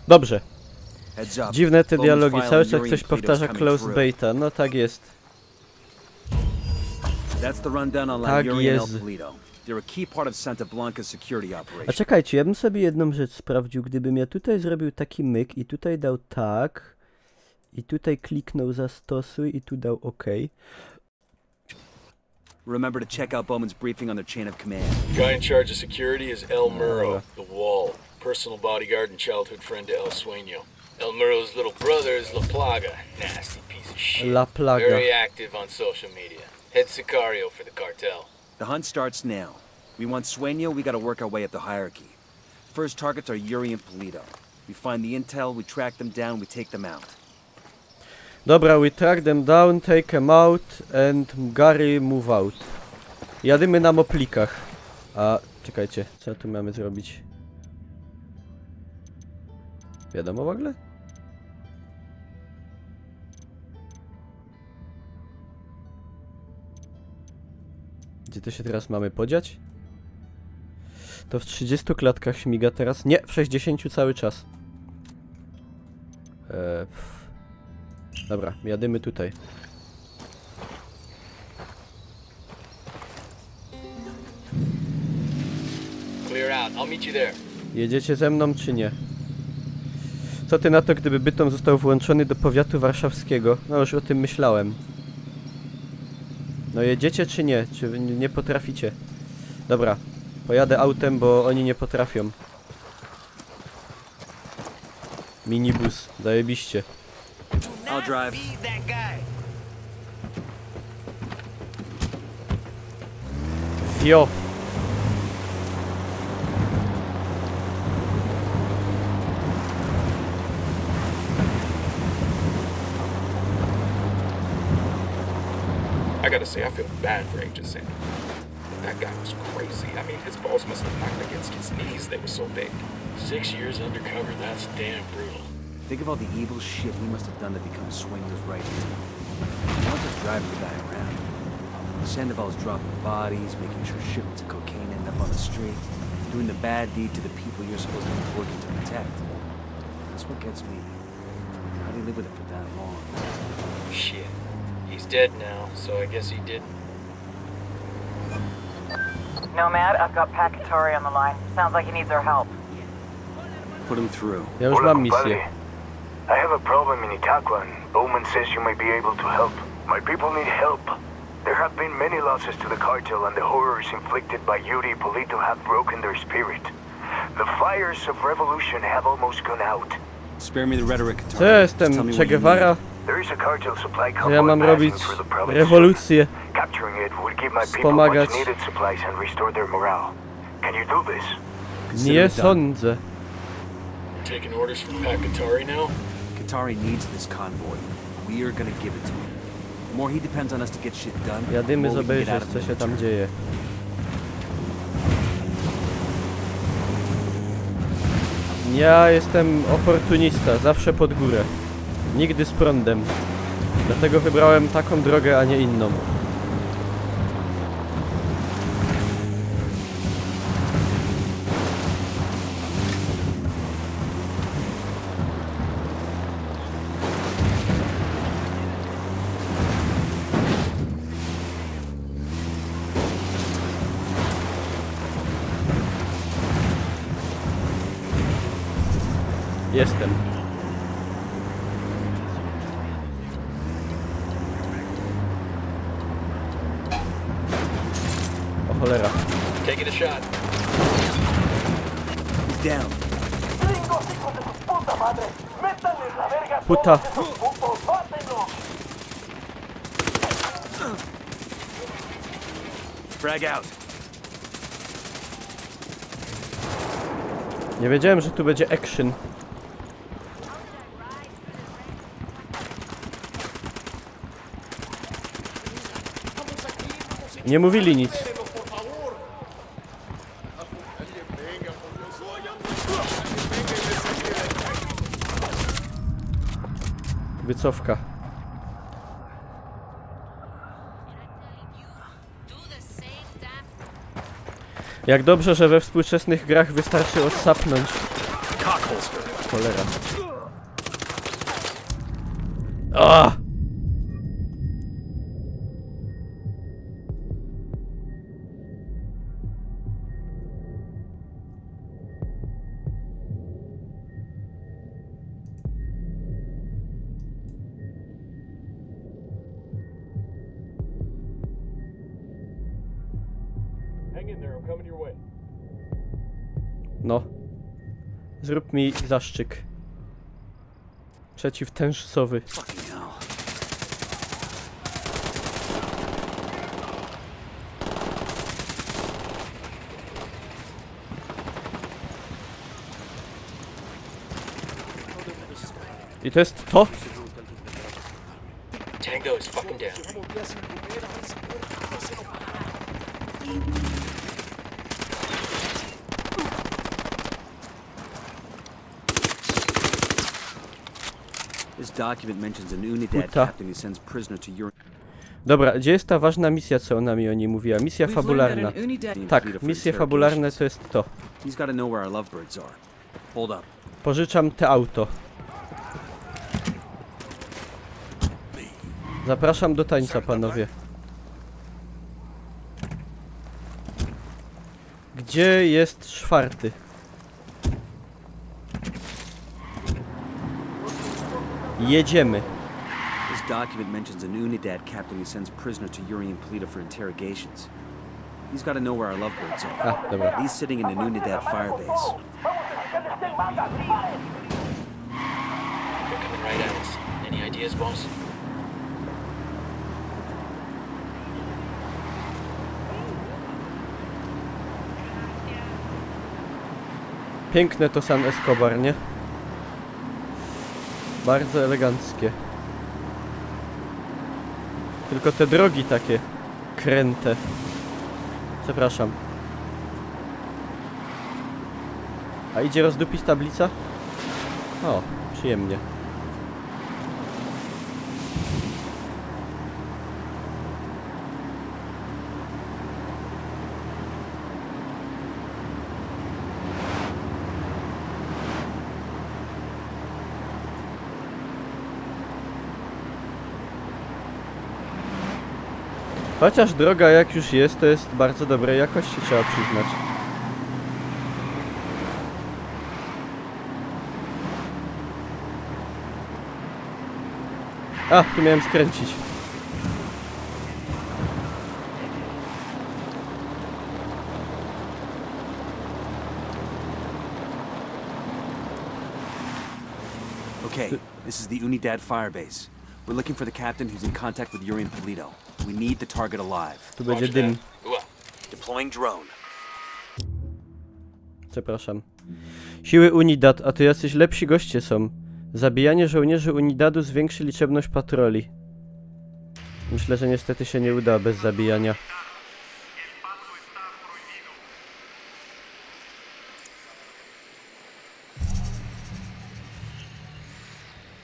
Dobrze. Heads up. Dziwne te Bowman's dialogi. file Cały on czas Yuri ktoś and Polito's powtarza coming close through. beta. No tak jest. That's the rundown on Tak Yuri and El jest. Polito. They're a key part of Santa Blanca's security A operation. czekajcie, ja bym sobie jedną rzecz sprawdził. Gdybym ja tutaj zrobił taki myk i tutaj dał tak i tutaj kliknął zastosuj i tu dał OK. Remember to check out Bowman's briefing on their chain of command. Guy in charge of security is El Muro, the Wall, personal bodyguard and childhood friend to El Sueño. El Muro's little brother is La Plaga, nasty piece of shit. La Plaga. Very active on social media. Head Sicario for the cartel. The hunt starts now. We want Sueño, we gotta work our way up the hierarchy. First targets are Yuri and Polito. We find the intel, we track them down, we take them out. Dobra, we track them down, take them out and Gary move out. Jadymy na moplikach. A, czekajcie, co tu mamy zrobić? Wiadomo w ogóle? Gdzie to się teraz mamy podziać? To w 30 klatkach śmiga teraz? Nie, w 60 cały czas. Dobra, jadymy tutaj. out. I'll meet you there. Jedziecie ze mną czy nie? Co ty na to, gdyby Bytom został włączony do powiatu warszawskiego? No już o tym myślałem. No jedziecie czy nie? Czy nie potraficie? Dobra, pojadę autem, bo oni nie potrafią. Minibus, zajebiście. I'll drive. Wio! I gotta say, I feel bad for Agent Sam. That guy was crazy. I mean, his balls must have knocked against his knees. They were so big. 6 years undercover, that's damn brutal. Think of all the evil shit he must have done to become Swingler's right hand. Not just driving the guy around. Sandoval's dropping bodies, making sure shipments of cocaine end up on the street, doing the bad deed to the people you're supposed to be working to protect. That's what gets me. How do you live with it for that long? Shit. He's dead now, so I guess he didn't. Nomad, I've got Pacatari on the line. Sounds like he needs our help. Put him through. Ja już mam misję. I have a problem in Itaqua, and Bowman says you might be able to help. My people need help. There have been many losses to the cartel, and the horrors inflicted by Yuri Polito have broken their spirit. The fires of revolution have almost gone out. Spare me the rhetoric. Co ja jestem? Che Guevara? There is a cartel supply Że ja mam robić rewolucję. Capturing it would give my people Wspomagać. much needed supplies and restore their morale. Can you do this? Nie sądzę. Taking orders from Pacatari now? Qatari needs this convoy. We are gonna give it to him. The more he depends on us to get shit done, the Jadymy more we can get out zobaczyć, of co the się tam military. dzieje. Ja jestem oportunista, zawsze pod górę. Nigdy z prądem. Dlatego wybrałem taką drogę, a nie inną. Jestem. O cholera. Taking a shot. He's down. Puta. Frag out. Nie wiedziałem, że tu będzie action. Nie mówili nic. Wycofka. Jak dobrze, że we współczesnych grach wystarczy odsapnąć. Cholera. Ah! Hang in there, I'm coming your way. No. Zrób mi zaszczyk. Przeciwtężycowy. Fucking hell. I to jest to? Tango is fucking down. This document mentions an Unidad Puta. captain who sends prisoner to Europe. Dobra, gdzie jest ta ważna misja, co ona mi o niej mówiła? Misja We've fabularna. learned that an Unidad Tak, misje fabularne to jest to. He's got to know where our lovebirds are. Hold up. Pożyczam te auto. Zapraszam do tańca, panowie. Gdzie jest czwarty? Jedziemy. This document mentions an Unidad captain who sends prisoner to Yuri and Polito for interrogations. He's got to know where our lovebirds are. Ah, dobra. He's sitting in an Unidad firebase. They're coming right at us. Any ideas, boss? Piękne to San Escobar, nie? Bardzo eleganckie. Tylko te drogi takie kręte. Przepraszam. A idzie rozdupić tablica? O, przyjemnie. Chociaż droga jak już jest, to jest bardzo dobrej jakości, trzeba przyznać. A, tu miałem skręcić. Okay, this is the Unidad firebase. We're looking for the captain who's in contact with Yuri and Polito. We need the target alive. Tu będzie dym. Deploying drone. Przepraszam. Siły Unidad, a to jacyś lepsi goście są. Zabijanie żołnierzy Unidadu zwiększy liczebność patroli. Myślę, że niestety się nie uda bez zabijania.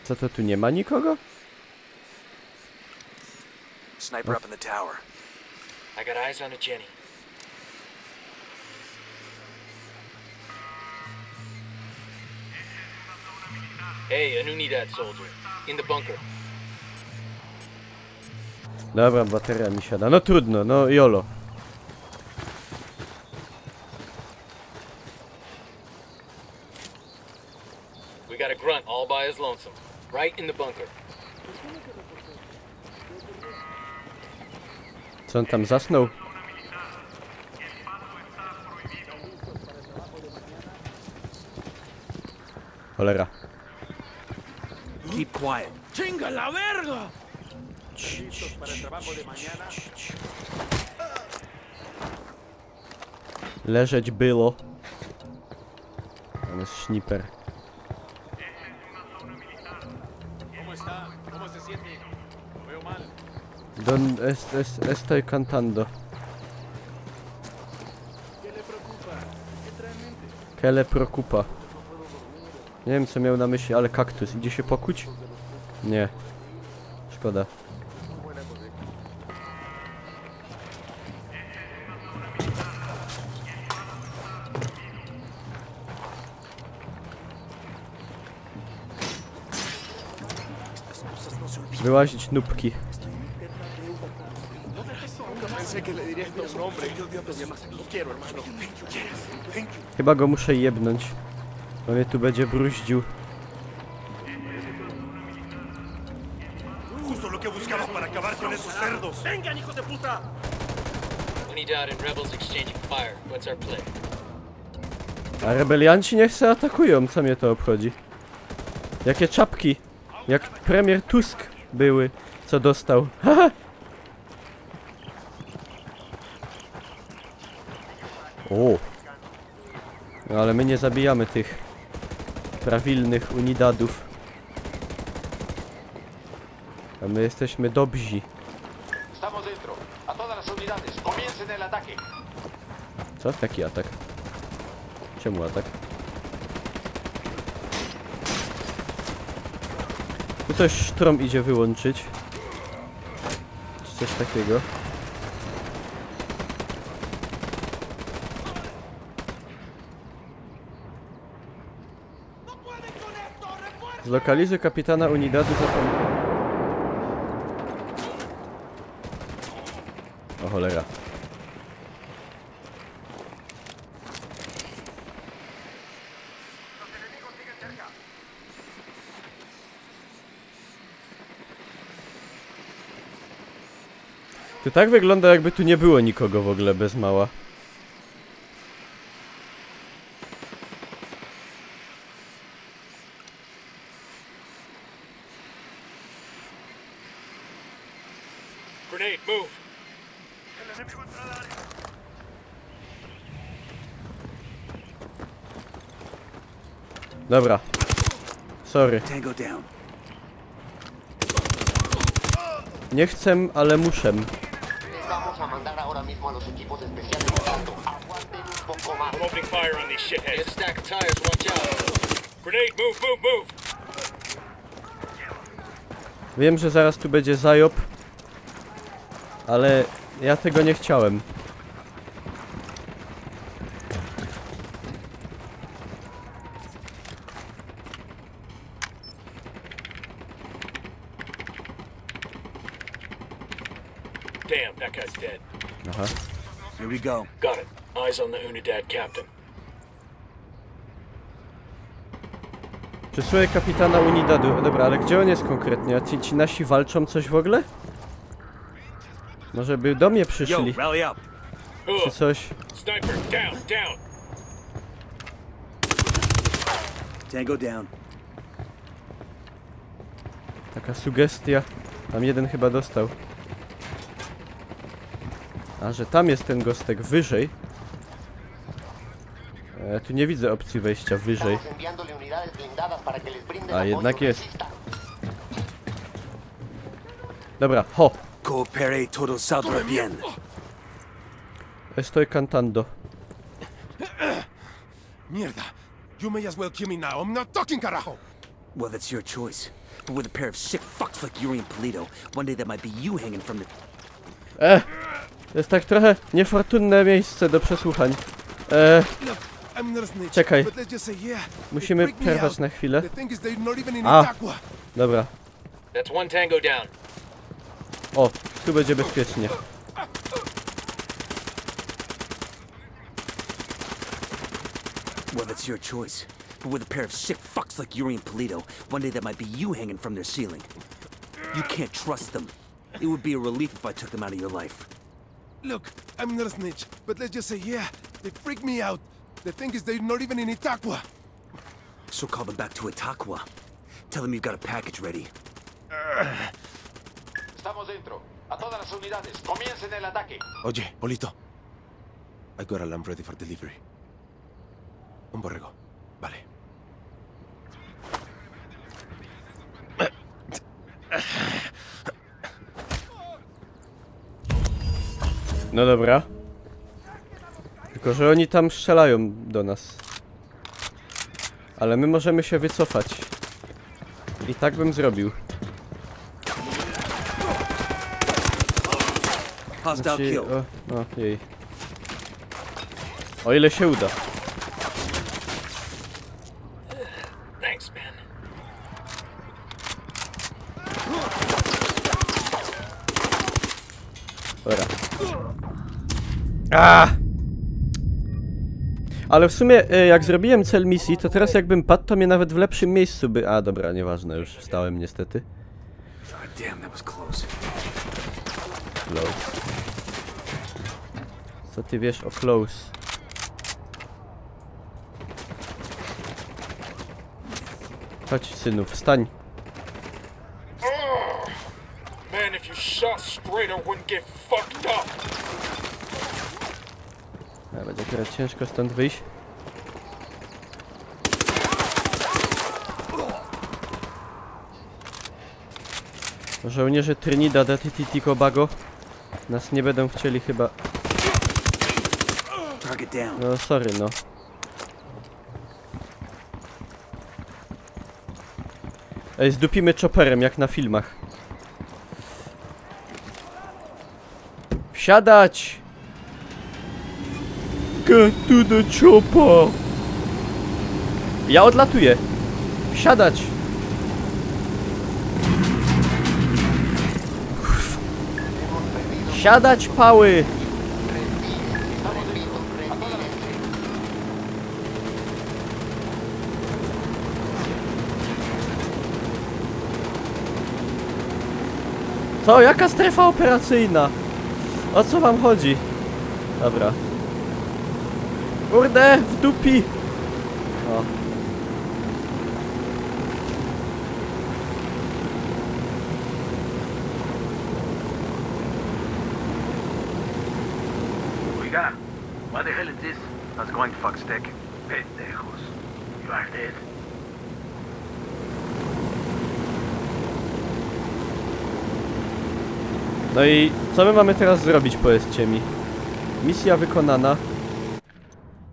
Co to tu nie ma nikogo? Sniper up in the tower. I got eyes on a Jenny. Hey, an Unidad soldier. In the bunker. Dobra, bateria mi siada. No trudno, no jolo. We got a grunt all by his lonesome. Right in the bunker. Co on tam zasnął? Cholera. Keep quiet. ¡Chinga la verga! Leżeć było. Tam jest sniper. Don estoy cantando. Que le preocupa. Nie wiem co miał na myśli, ale kaktus. Idzie się pokuć? Nie. Szkoda. Wyłazić nóbki. Chyba go muszę jebnąć. Bo mnie tu będzie bruździł. A rebelianci niech se atakują, co mnie to obchodzi? Jakie czapki! Jak premier Tusk były, co dostał. Haha! O! No ale my nie zabijamy tych prawilnych Unidadów. A my jesteśmy dobrzy. Co? Taki atak? Czemu atak? Tu coś Sztrom idzie wyłączyć. Czy coś takiego. Zlokalizuj kapitana Unidadu za pomocą. O cholera. To tak wygląda, jakby tu nie było nikogo w ogóle bez mała. Grenade, move. Dobra. Sorry. Tango down. Nie chcę, ale muszę. I'm opening fire on these shitheads. Stack of tires, watch out. Grenade, move, move, move. Wiem, że zaraz tu będzie zajob. Ale ja tego nie chciałem. Damn, that guy's dead. Aha. Here we go. Got it. Eyes on the Unidad captain. Przysłuję kapitana Unidadu. Dobra, ale gdzie on jest konkretnie? A ci nasi walczą coś w ogóle? Może by do mnie przyszli? Rally up. Czy coś? Sniper, down, down. Tango down. Taka sugestia. Tam jeden chyba dostał. A, że tam jest ten gostek wyżej. Tu nie widzę opcji wejścia wyżej. A, jednak jest. Dobra, ho! Coopere todo saldrá bien. Estoy cantando. Mierda. You may as well kill me now. I'm not talking, carajo. Well, that's your choice. But with a pair of sick fucks like Yuri and Polito, one day that might be you hanging from the... To jest tak trochę niefortunne miejsce do przesłuchań. Czekaj. Musimy przerwać na chwilę. A, dobra. That's one tango down. O, tu będzie bezpiecznie. Well, that's your choice. But with a pair of sick fucks like Yuri and Polito, one day that might be you hanging from their ceiling. You can't trust them. It would be a relief if I took them out of your life. Look, I'm not a snitch, but let's just say, yeah, they freak me out. The thing is, they're not even in Itaqua. So call them back to Itaqua. Tell them you've got a package ready. Estamos dentro. A todas las unidades, comiencen el ataque. Oye, Polito. I got a lamb ready for delivery. Un borrego. Vale. No dobra. Tylko, że oni tam strzelają do nas. Ale my możemy się wycofać. I tak bym zrobił. Znaczy, jej. O ile się uda. Thanks, man. Dobra. Ale w sumie, jak zrobiłem cel misji, to teraz jakbym padł, to mnie nawet w lepszym miejscu by... A, dobra, nieważne, już wstałem niestety. Close. Co ty wiesz o close? Chodź, synu, wstań. Man, if you shot straight, I wouldn't get fucked up. Będzie teraz ciężko stąd wyjść. Żołnierze Trinidad i Tobago nas nie będą chcieli chyba... No sorry, no. Ej, zdupimy chopperem jak na filmach. Wsiadać! Get to the chopper! Ja odlatuję! Wsiadać! Siadać, pały! Co? Jaka strefa operacyjna? O co wam chodzi? Dobra. Kurde, w dupi! O. Oiga, what the hell is this? I was going to fuck stick. Pendejos. You are dead. No i co my mamy teraz zrobić, powiedzcie mi? Misja wykonana.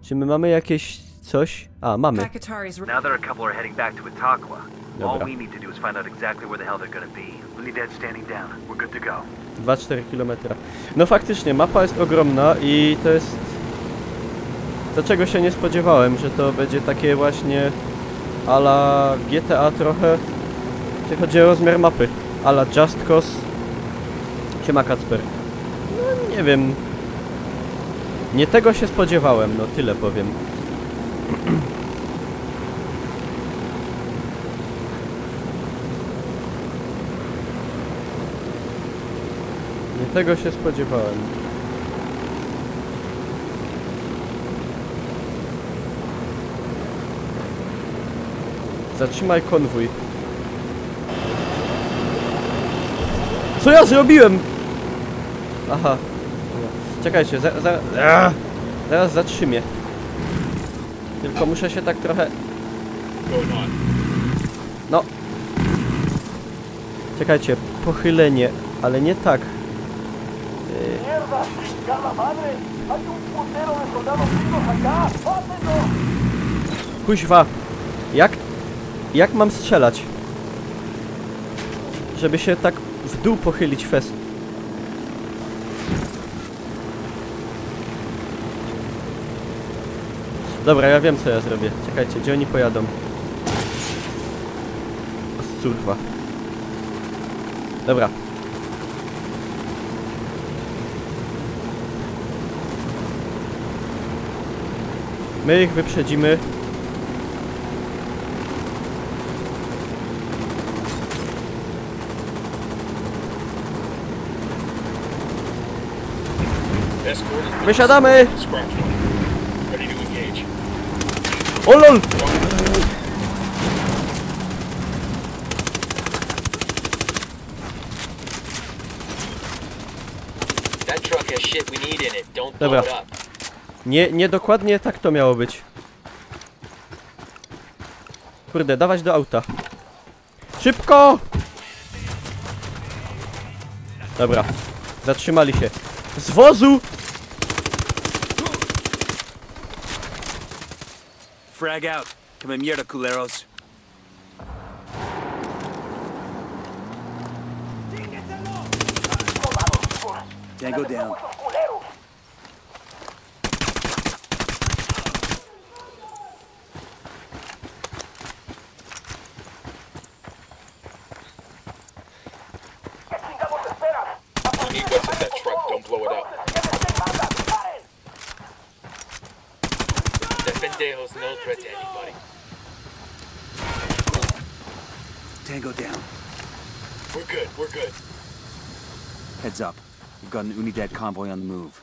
Czy my mamy jakieś coś? A, mamy. Now that our couple are heading back to Itaqua, all we need to do is find out exactly where the hell they're gonna be. Unidad standing down. We're good to go. 2-4 km. No faktycznie, mapa jest ogromna i to jest... To czego się nie spodziewałem, że to będzie takie właśnie... a la GTA trochę... jeśli chodzi o rozmiar mapy. A la Just Cause. Siema Kacper. No nie wiem. Nie tego się spodziewałem, no tyle powiem. Nie tego się spodziewałem. Zatrzymaj konwój. Co ja zrobiłem? Aha. Czekajcie, zaraz zatrzymię. Tylko muszę się tak trochę... No. Czekajcie, pochylenie, ale nie tak. Kuźwa. Jak mam strzelać? Żeby się tak w dół pochylić fest. Dobra, ja wiem co ja zrobię. Czekajcie, gdzie oni pojadą? O, curwa. Dobra. My ich wyprzedzimy. Wysiadamy! O lol! Dobra. Nie dokładnie tak to miało być. Kurde, dawać do auta. Szybko! Dobra. Zatrzymali się. Z wozu! Frag out. Come mierda, culeros. Tango down. Pendejos no threat to anybody. Tango down. We're good, we're good. Heads up. We've got an Unidad convoy on the move.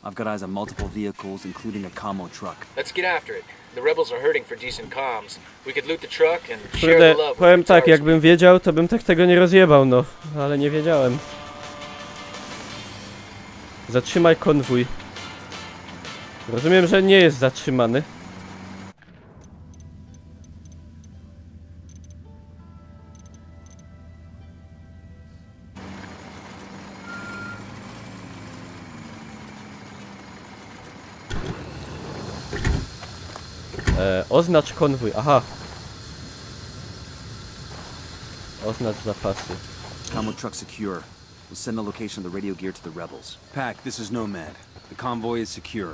I've got eyes on multiple vehicles, including a commo truck. Let's get after it. The rebels are hurting for decent comms. We could loot the truck and share Kurde, the love. powiem tak, jakbym wiedział, to bym tak tego nie rozjebał, no. Ale nie wiedziałem. Zatrzymaj konwój. Rozumiem, że nie jest zatrzymany. Oznacz konwój, aha. Oznacz zapasy. Commo truck secure. We'll send the location of the radio gear to the rebels. Pack, this is Nomad. The convoy is secure.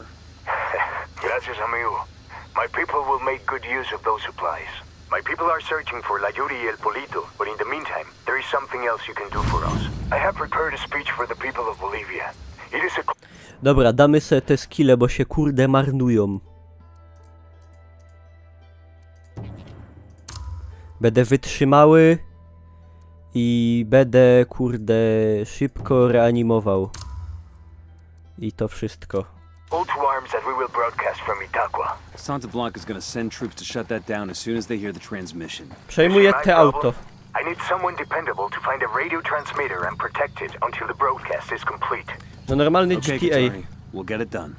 Gracias, amigo. My people will make good use of those supplies. My people are searching for La Yuri y El Polito, but in the meantime, there is something else you can do for us. I have prepared a speech for the people of Bolivia. It is a... Dobra, damy sobie te skille, bo się kurde marnują. Będę wytrzymały i będę kurde szybko reanimował. I to wszystko. All to arms and we will broadcast from Itaqua. Santa Blanca is gonna send troops to shut that down as soon as they hear the transmission. Przejmuję te auto. I need someone dependable to find a radio transmitter and protect it until the broadcast is complete. No normalny Okay, GTA. Katari, we'll get it done.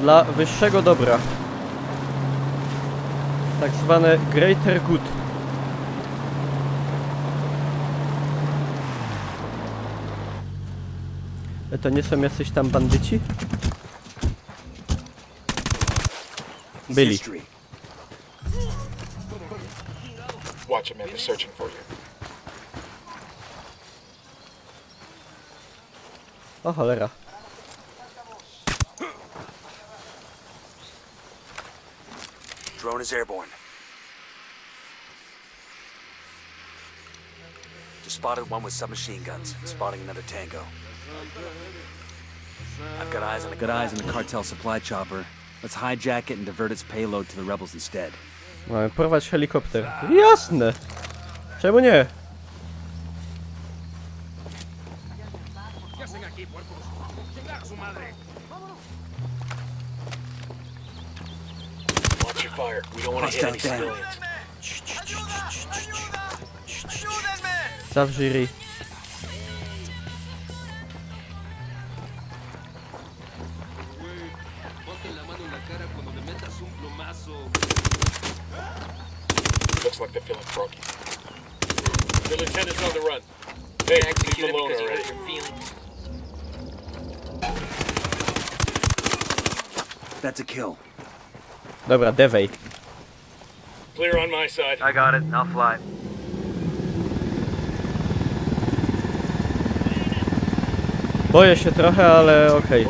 Dla wyższego dobra. Tak zwane Greater Good. To nie są jacyś tam bandyci? Byli. Watch it, man. They're searching for you. O cholera. Drone is airborne. Just spotted one with submachine guns. Spotting another tango. I've got eyes on the cartel supply chopper. Let's hijack it and divert its payload to the rebels instead. Mamy porwać helikopter. Jasne! Czemu nie? Watch your fire. We don't want to hit any civilians. Zawrzyj ryj. Looks like they're feeling froggy. The lieutenant's on the run. Hey, leave him alone already. That's a kill. Dobra, dewej. Clear on my side. I got it. I'll fly. Boję się trochę, ale okej.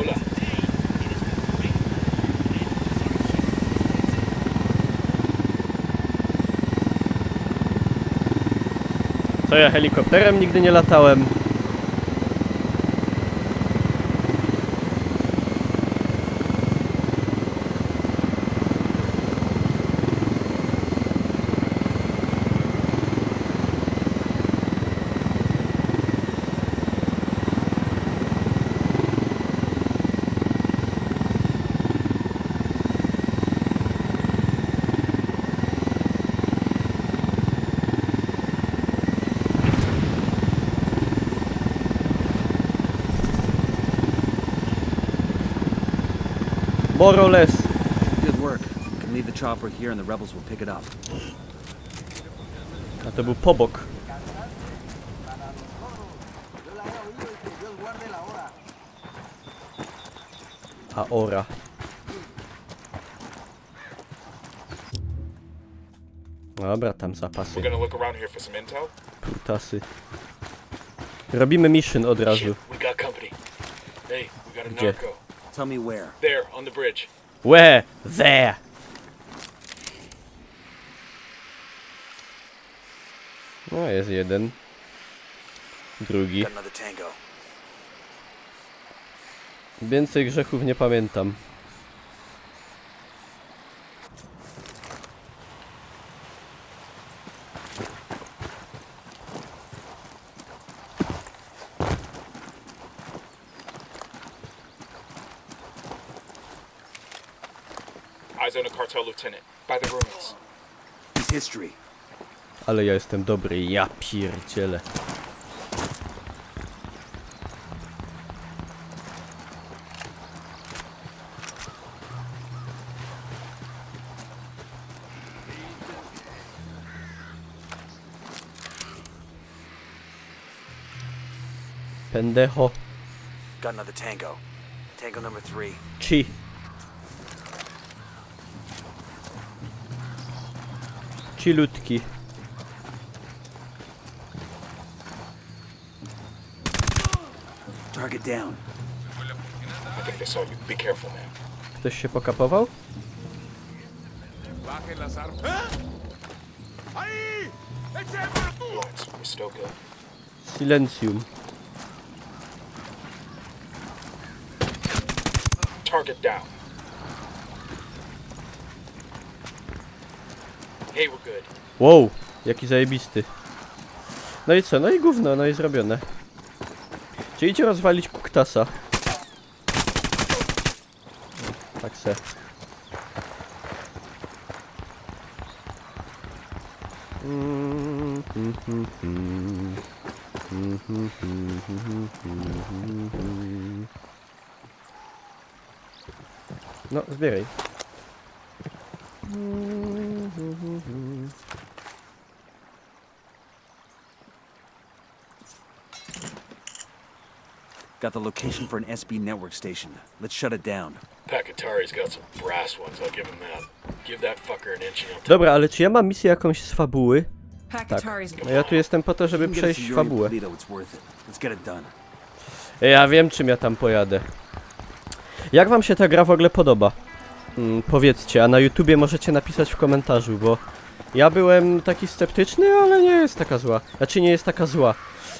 Co ja helikopterem nigdy nie latałem. More or less. Good work. You can leave the chopper here and the rebels will pick it up. A to był pobok. Aora. Dobra, tam zapasy. We're gonna look around here for some intel. Putasy. Robimy mission od razu. Shit, we got company. Hey, we got a Gdzie? narco. Tell me where. There, on the bridge. Where? There. No, jest jeden. Drugi. Got another tango. Więcej grzechów nie pamiętam. Eyes on a cartel lieutenant. By the ruins. It's history. Ale ja jestem dobry, ja pierdzielę. Pendejo. Got another tango. Tango number 3. Ci. Cilutki. Target down. I think they saw you. Be careful, man. Ktoś się pokapował? Lawrence, we're still good. Silencium. Target down. Hey, we're good. Wow, jaki zajebisty. No i co? No i gówno, no i zrobione. Czy idzie rozwalić Kuktasa? Tak se. No, zbieraj. Got the location for an SB network station. Let's shut it down. Pakatari's got some brass ones, I'll give him that. Give that fucker an inch and he'll Dobra, ale czy ja mam misję jakąś z fabuły? Tak. No ja tu jestem po to, żeby przejść fabułę. Ja wiem, czym ja tam pojadę. Jak wam się ta gra w ogóle podoba? Powiedzcie, a na YouTubie możecie napisać w komentarzu, bo ja byłem taki sceptyczny, ale nie jest taka zła. Znaczy nie jest taka zła.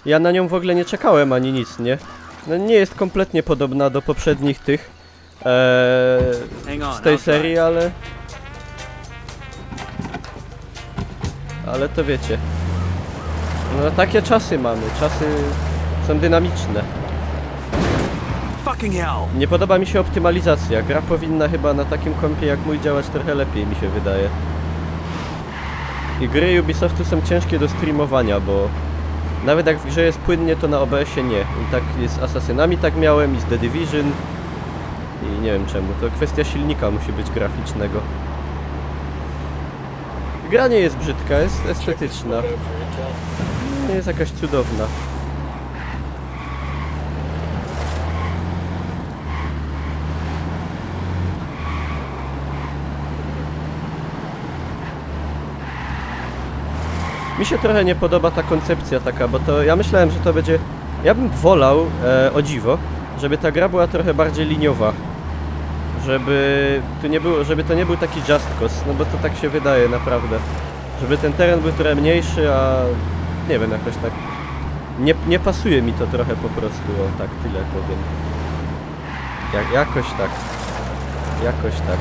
Ja na nią w ogóle nie czekałem ani nic, nie? No, nie jest kompletnie podobna do poprzednich tych z tej serii, ale... Ale to wiecie. No takie czasy mamy, czasy są dynamiczne. Nie podoba mi się optymalizacja. Gra powinna chyba na takim kompie jak mój działać trochę lepiej, mi się wydaje. I gry Ubisoftu są ciężkie do streamowania, bo nawet jak w grze jest płynnie, to na OBS-ie nie. I tak jest z Assassinami, tak miałem, i z The Division. I nie wiem czemu, to kwestia silnika musi być graficznego. Gra nie jest brzydka, jest estetyczna. Nie jest jakaś cudowna. Mi się trochę nie podoba ta koncepcja taka, bo to ja myślałem, że to będzie... Ja bym wolał, o dziwo, żeby ta gra była trochę bardziej liniowa. Żeby to nie był taki just cause, no bo to tak się wydaje naprawdę. Żeby ten teren był trochę mniejszy, a nie wiem, jakoś tak... Nie pasuje mi to trochę po prostu, o tak tyle powiem. Jakoś tak. Jakoś tak.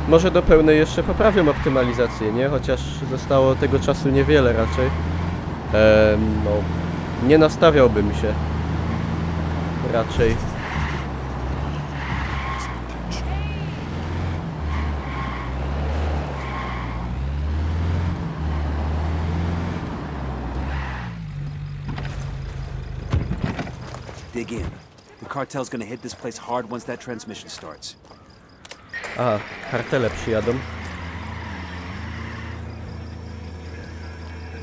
Może do pełnej jeszcze poprawią optymalizację, nie? Chociaż zostało tego czasu niewiele raczej. No, nie nastawiałbym się. Raczej. Dig in. The cartel's gonna hit this place hard once that transmission starts. Aha, kartele przyjadą.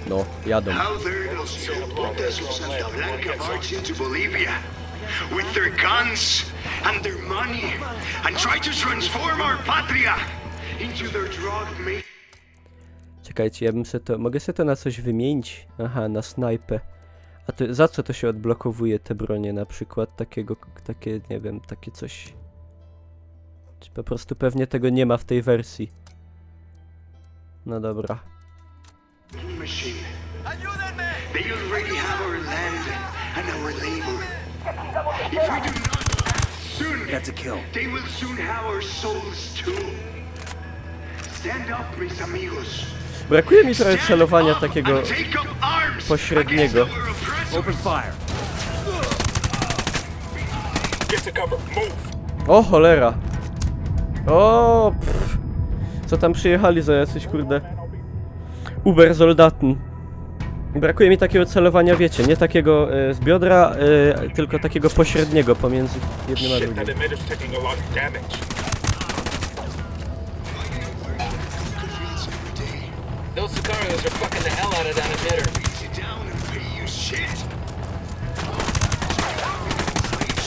No, jadą. How dare those chocotes from Santa Blanca march into Bolivia with their guns and their money and try to transform our patria into their drug made. Czekajcie, ja bym se to... Mogę sobie to na coś wymienić? Aha, na snajpę. A to, za co to się odblokowuje te bronie na przykład? Takie, nie wiem, takie coś... Czy po prostu pewnie tego nie ma w tej wersji. No dobra. They already have our land and our labor. If we do not soon, that's a kill. They will soon have our souls too. Stand up, mis amigos. Brakuje mi trochę celowania takiego pośredniego. Open fire. O cholera. O, pff. Co tam przyjechali za jacyś, kurde, Uber soldaten. Brakuje mi takiego celowania, wiecie, nie takiego z biodra, tylko takiego pośredniego pomiędzy jednym a drugim. Those Sicarios are fucking the hell out of that emitter.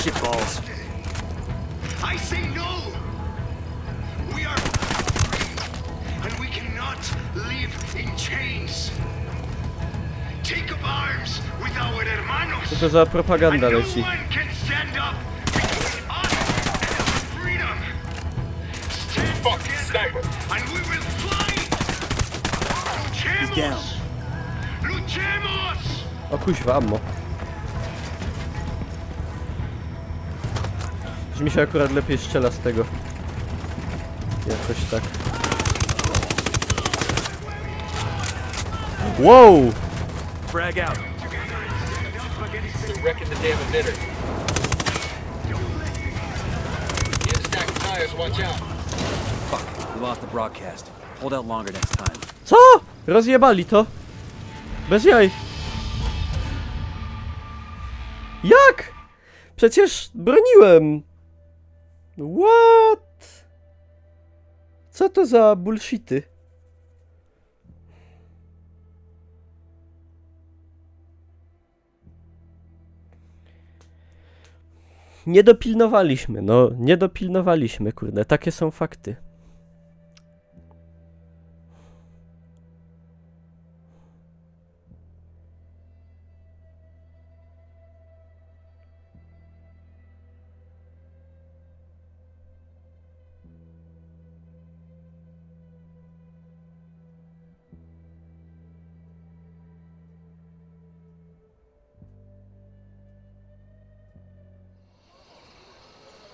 Shit balls. I say no. We are free, and we cannot live in chains. Take up arms with our hermanos. Co to za propaganda leci? No one can stand up between us and our freedom. fucking sniper. And we will fly. He's down. Luchemos! O kuźwa, ammo. Że mi się akurat lepiej strzela z tego. Jakoś tak. Wow! Frag out. They're wrecking the damn emitter. Need a stack of tires, watch out. Fuck, we lost the broadcast. Hold out longer next time. Co? Rozjebali to? Bez jaj. Jak? Przecież broniłem. What? Co to za bullshity? Nie dopilnowaliśmy, no nie dopilnowaliśmy, kurde, takie są fakty.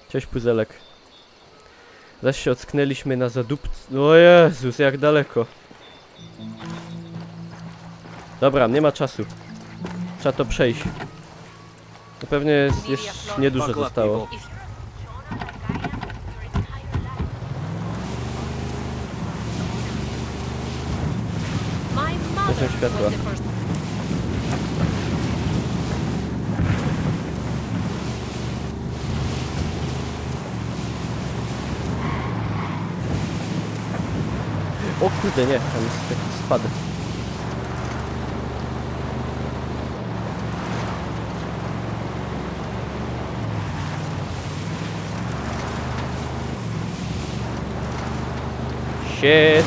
Cześć puzelek. Zaś się ocknęliśmy na zadupc... O Jezus, jak daleko. Dobra, nie ma czasu. Trzeba to przejść. To pewnie jest jeszcze niedużo zostało. Proszę światła. O kurde, nie, tam jest taki spad. Shit.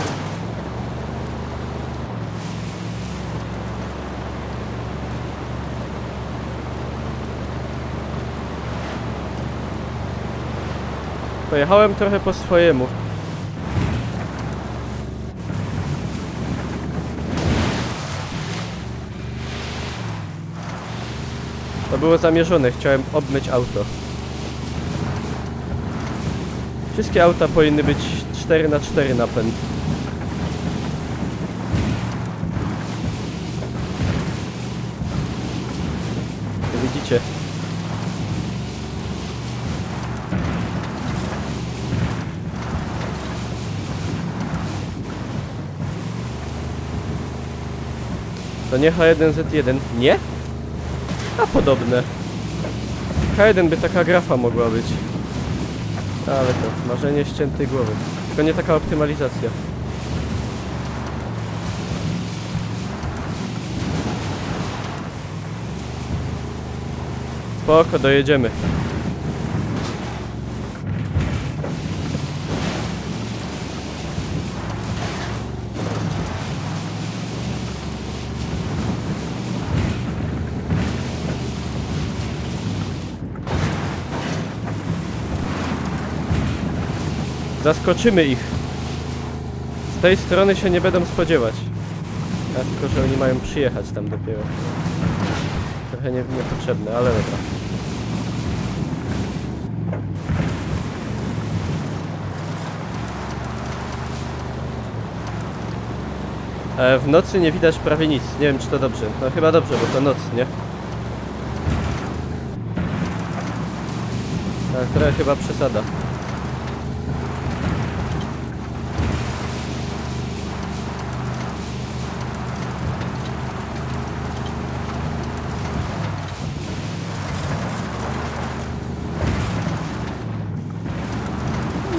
Pojechałem trochę po swojemu. To było zamierzone, chciałem obmyć auto. Wszystkie auta powinny być 4x4 napęd. Widzicie? To nie H1Z1, nie? A podobne. H1 by taka grafa mogła być. Ale to marzenie ściętej głowy. Tylko nie taka optymalizacja. Spoko, dojedziemy. Zaskoczymy ich. Z tej strony się nie będą spodziewać. A tylko, że oni mają przyjechać tam dopiero. Trochę niepotrzebne, ale dobra. W nocy nie widać prawie nic. Nie wiem, czy to dobrze. No chyba dobrze, bo to noc, nie? Tak, trochę chyba przesada.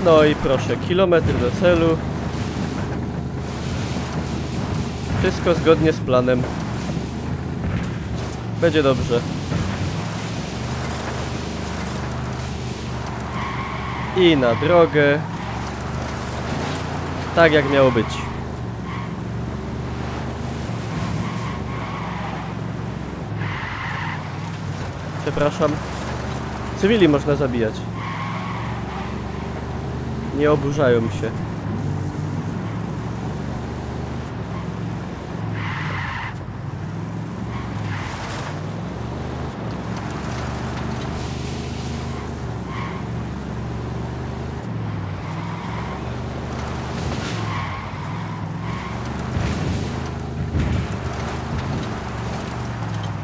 No i proszę, kilometr do celu. Wszystko zgodnie z planem. Będzie dobrze. I na drogę. Tak jak miało być. Przepraszam. Cywili można zabijać. nie oburzają się.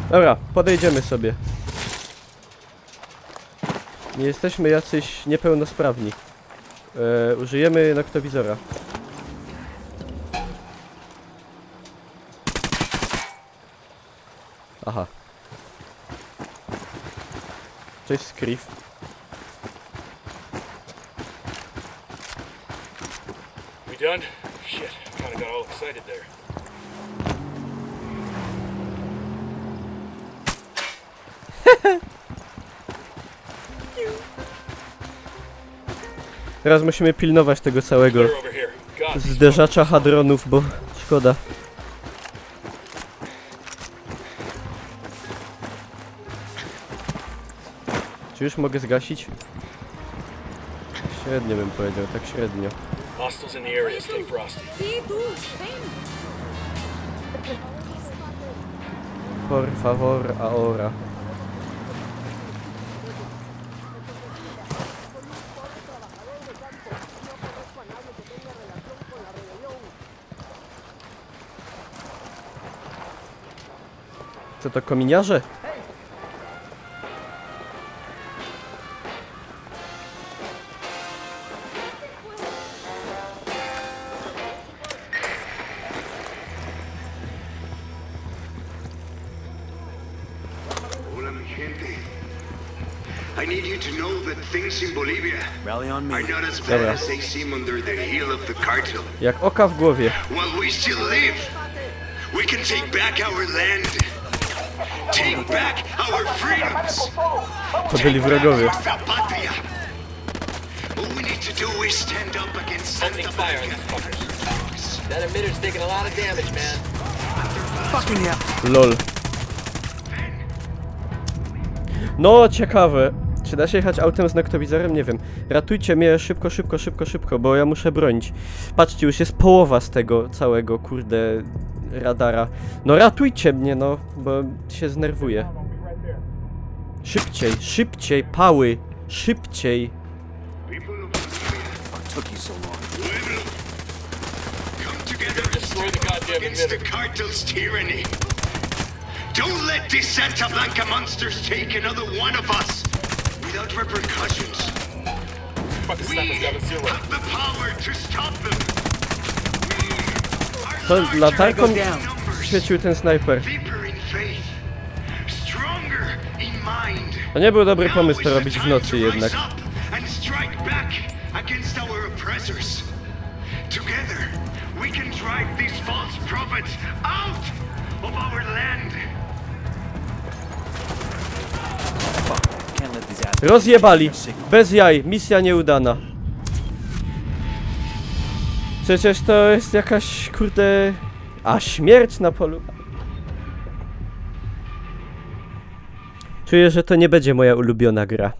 Dobra, podejdziemy sobie. Nie jesteśmy jacyś niepełnosprawni. Użyjemy noktowizora. Aha. Cześć, Scriff. We done? Shit, kinda got all excited there. Teraz musimy pilnować tego całego zderzacza hadronów, bo szkoda. Czy już mogę zgasić? Średnio bym powiedział, tak średnio. Por favor, ahora. Co to, kominiarze? I need you to know that things in Bolivia are not as bad as they seem under the heel of the cartel. Jak oka w głowie. While we still live, we can take back our land. Take back our freedoms. To byli wrogowie. All we need to do is stand up against Santa Blanca. That emitter's taking a lot of damage, man. Fucking hell. Lol. No, ciekawe. Czy da się jechać autem z noktowizorem? Nie wiem. Ratujcie mnie szybko, szybko, szybko, szybko, bo ja muszę bronić. Patrzcie, już jest połowa z tego całego, kurde, radara. No ratujcie mnie, no, bo się znerwuję. Szybciej, szybciej, pały, szybciej. Against the cartel's tyranny. Don't let these Santa Blanca monsters take another one of us without repercussions. We have the power to stop them. To latarką świecił ten snajper. To nie był dobry pomysł to robić w nocy jednak. Rozjebali! Bez jaj, misja nieudana. Przecież to jest jakaś, kurde... A, śmierć na polu... Czuję, że to nie będzie moja ulubiona gra.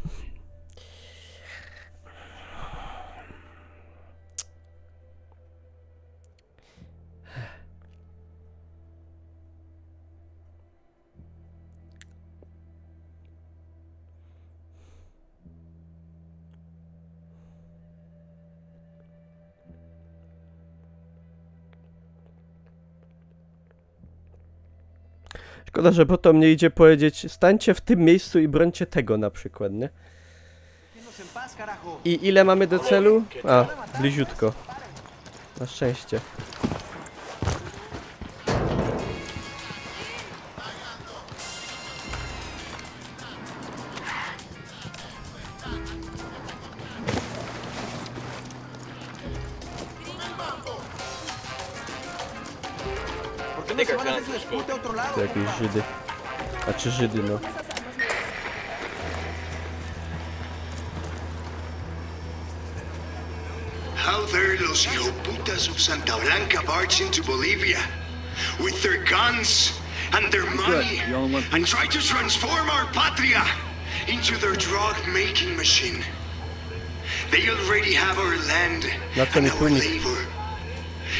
Szkoda, że potem nie idzie powiedzieć, stańcie w tym miejscu i brońcie tego na przykład, nie? I ile mamy do celu? A, bliziutko. Na szczęście. To jakieś Żydy. A czy Żydy, no. How dare those hijoputas of Santa Blanca barge into Bolivia with their guns and their money and try to transform our patria into their drug-making machine. They already have our land and our labor.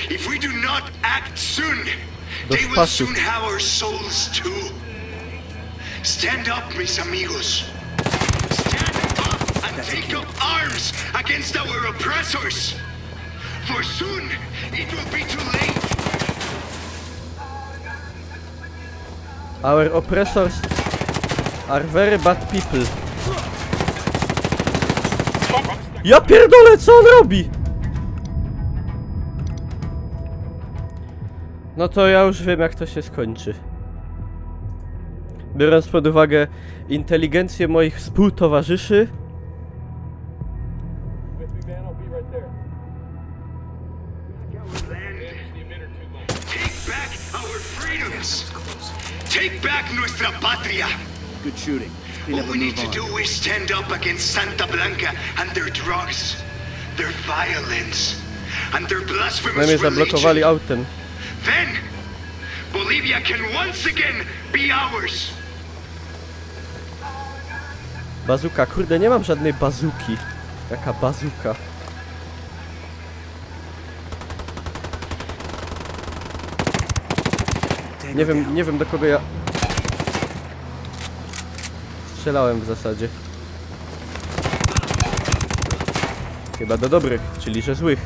If we do not act soon, they will soon have our souls too. Stand up, mis amigos. Stand up and take up arms against our oppressors. For soon, it will be too late. Our oppressors are very bad people. Ja pierdolę, co on robi? No to ja już wiem, jak to się skończy. Biorąc pod uwagę inteligencję moich współtowarzyszy. Take back nuestra patria. Good shooting. All we need to do is stand up against Santa Blanca and their drugs, their violence, and their blasphemous zablokowali autem. Then, Bolivia can once again be ours. Bazuka, kurde, nie mam żadnej bazuki. Jaka bazuka? Nie wiem do kogo ja strzelałem w zasadzie. Chyba do dobrych, czyli że złych.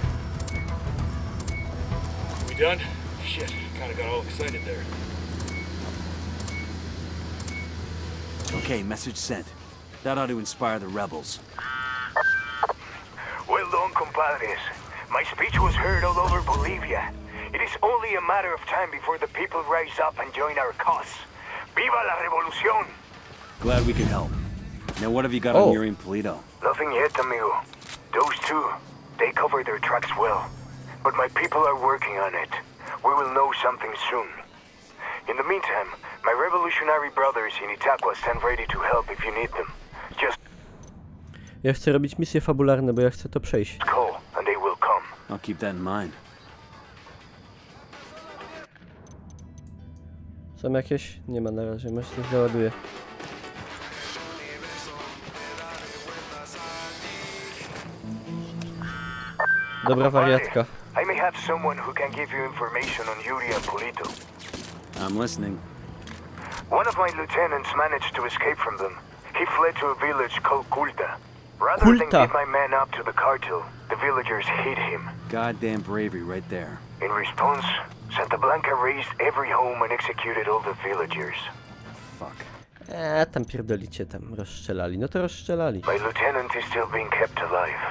We done? Shit, kinda got all excited there. Okay, message sent. That ought to inspire the rebels. Well done, compadres. My speech was heard all over Bolivia. It is only a matter of time before the people rise up and join our cause. Viva la revolución! Glad we can help. Now what have you got on Yuri and Polito? Nothing yet, amigo. Those two, they cover their tracks well. But my people are working on it. We will know something soon. In the meantime, my revolutionary brothers in Itaqua stand ready to help if you need them. Just ja chcę robić misje fabularne, bo ja chcę to przejść. call and they will come. I'll keep that in mind. Są jakieś? Nie ma na razie, może coś załaduję. Dobra wariatka. I may have someone who can give you information on Yuri and Polito. I'm listening. One of my lieutenants managed to escape from them. He fled to a village called Culta. Rather than give my men up to the cartel, the villagers hid him. Goddamn bravery right there. In response, Santa Blanca razed every home and executed all the villagers. Fuck. Tam pierdolicie, tam rozstrzelali. No to rozstrzelali. My lieutenant is still being kept alive.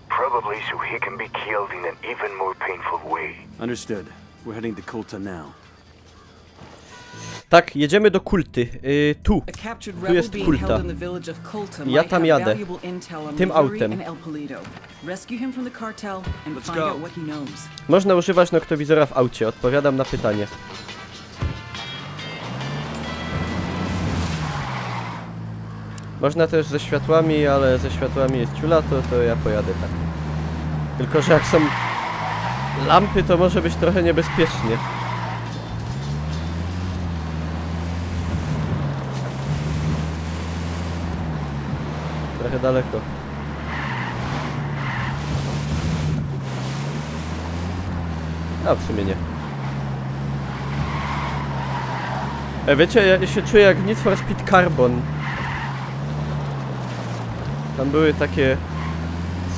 Probably so he can be killed in an even more painful way. Understood. We're heading to Culta now. Tak, jedziemy do Kulty. Tu jest Kulta. Ja tam jadę. Tym autem. Można używać noktowizora w aucie. Odpowiadam na pytanie. Można też ze światłami, ale ze światłami jest ciula, to ja pojadę tak. Tylko że jak są lampy, to może być trochę niebezpiecznie. Trochę daleko. A w sumie nie. Wiecie, ja się czuję jak Need for Speed Carbon. Tam były takie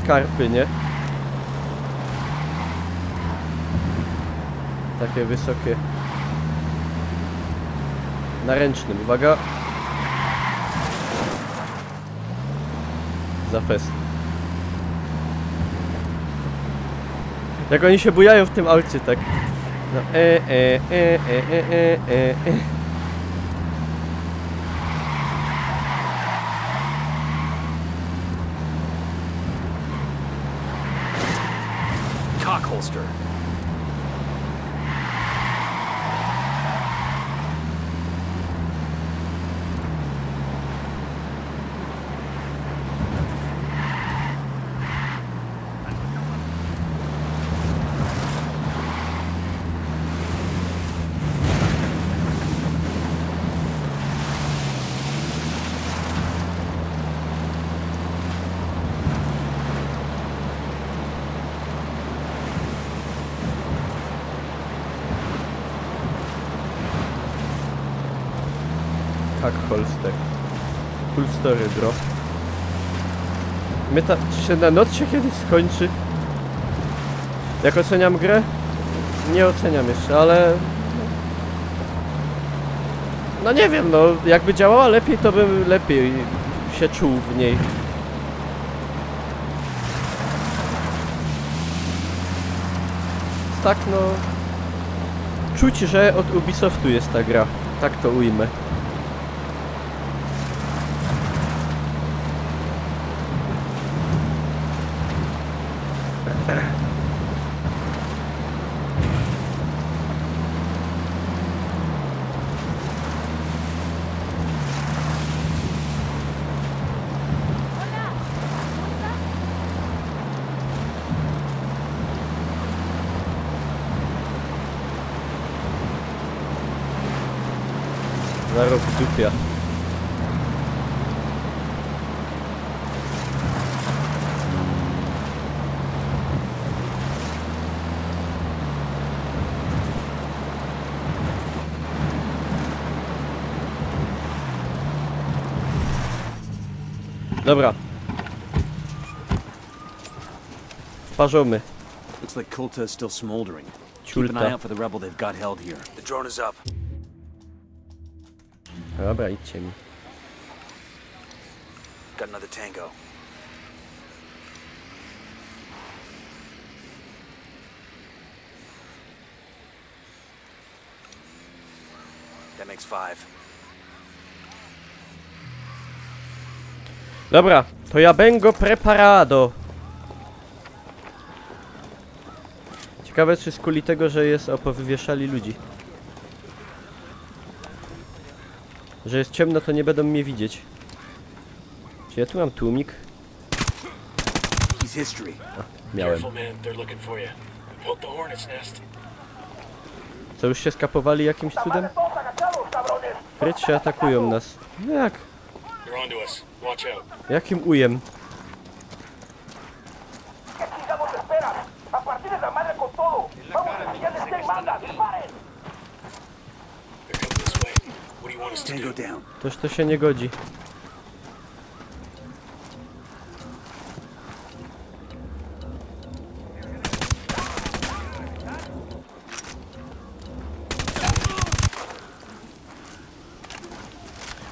skarpy, nie? Takie wysokie. Na ręcznym, uwaga. Za fest. Jak oni się bujają w tym aucie, tak. No, Cock holster. Hack holster. Cool story, bro. My się na noc się kiedyś skończy. Jak oceniam grę? Nie oceniam jeszcze, ale... No nie wiem, no jakby działała lepiej, to bym lepiej się czuł w niej. Tak no... Czuć, że od Ubisoftu jest ta gra. Tak to ujmę. Zaraz w dupia. Dobra. Wparzamy. Looks like Kulta is still smoldering. Keep an eye Ciulta. out for the rebel they've got held here. The drone is up. Dobra, idźcie mi. Got another tango. That makes 5. Dobra, to ja będę preparado. Ciekawe, czy skuli tego, że jest opowywieszali ludzi. Że jest ciemno, to nie będą mnie widzieć. Czy ja tu mam tłumik? Miałem. Co, już się skapowali jakimś cudem? Kryć się atakują nas. No jak? Jakim ujem? Toż to się nie godzi.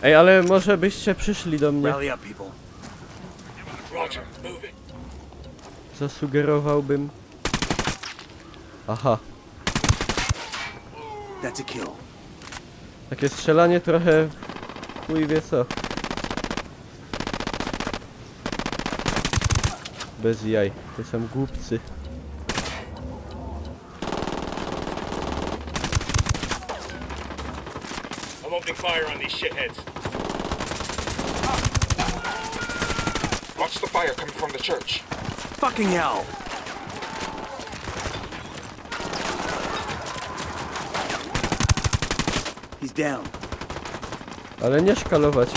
Ej, ale może byście przyszli do mnie. Zasugerowałbym. Aha. Takie strzelanie trochę... Chuj wie co. Bez jaj. To są głupcy. I'm opening fire on these shitheads. Watch the fire coming from the church. Fucking hell! He's down. Ale nie szkalować.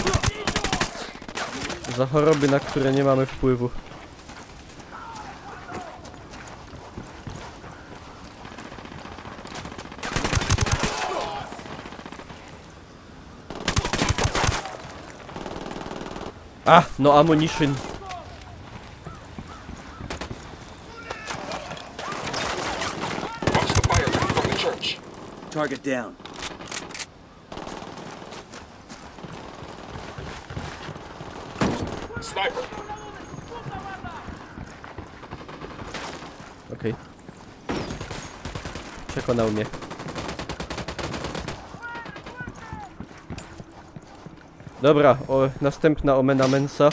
Za choroby, na które nie mamy wpływu. A, no ammunition. Watch the fire coming from the church. Target down. Sniper. Okej. Przekonał mnie. Dobra, następna Omena Mensa.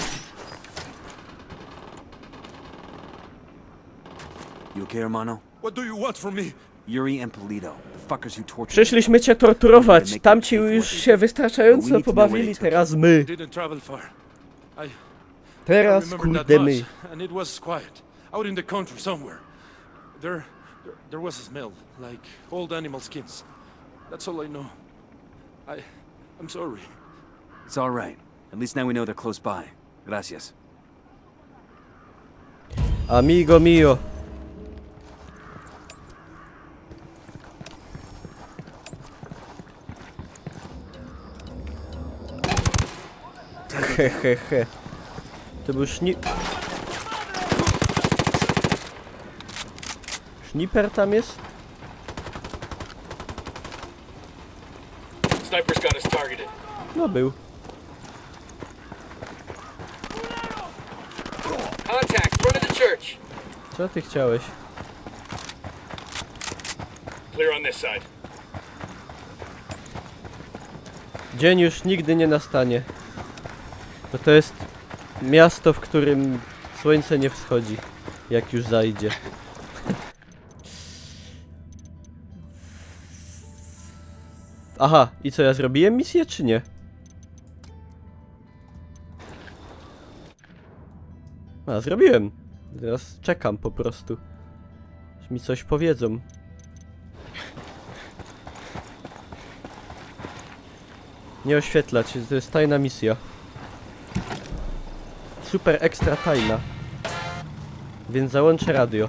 You okay, hermano? What do you want from me? Yuri and Polito, the fuckers you tortured. Przyszliśmy cię torturować. Tamci już się wystarczająco pobawili, teraz my. Didn't travel far. Teraz kurde my. And it was quiet, out in the country somewhere. There was a smell, like old animal skins. That's all I know. I'm sorry. It's all right. At least now we know they're close by. Gracias. Amigo mio. Hehehe. To był Sniper tam jest? Sniper's got us targeted. No był. Contact, front of the church. Co ty chciałeś? Clear on this side. Dzień już nigdy nie nastanie. Bo to jest miasto, w którym słońce nie wschodzi, jak już zajdzie. Aha, i co, ja zrobiłem misję, czy nie? A, zrobiłem. Teraz czekam po prostu. Aż mi coś powiedzą. Nie oświetlać, to jest tajna misja. Super ekstra tajna. Więc załączę radio.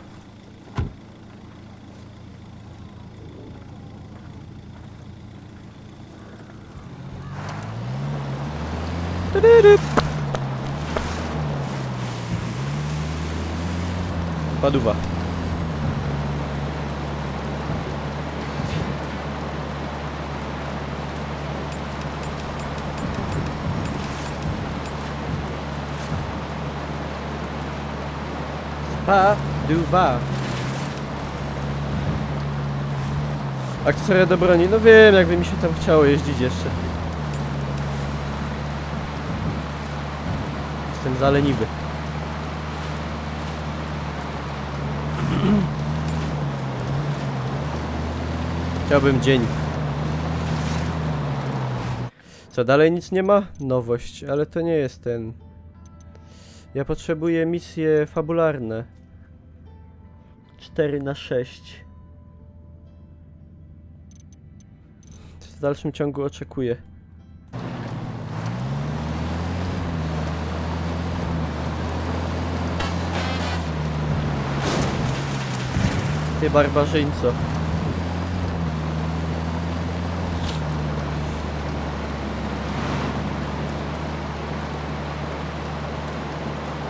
Paduwa. Paduwa. Akcesoria do broni. No wiem, jakby mi się tam chciało jeździć jeszcze. Jestem zaleniwy. Chciałbym dzień. Co, dalej nic nie ma? Nowość, ale to nie jest ten. Ja potrzebuję misje fabularne. 4/6. W dalszym ciągu oczekuję. Ty barbarzyńco.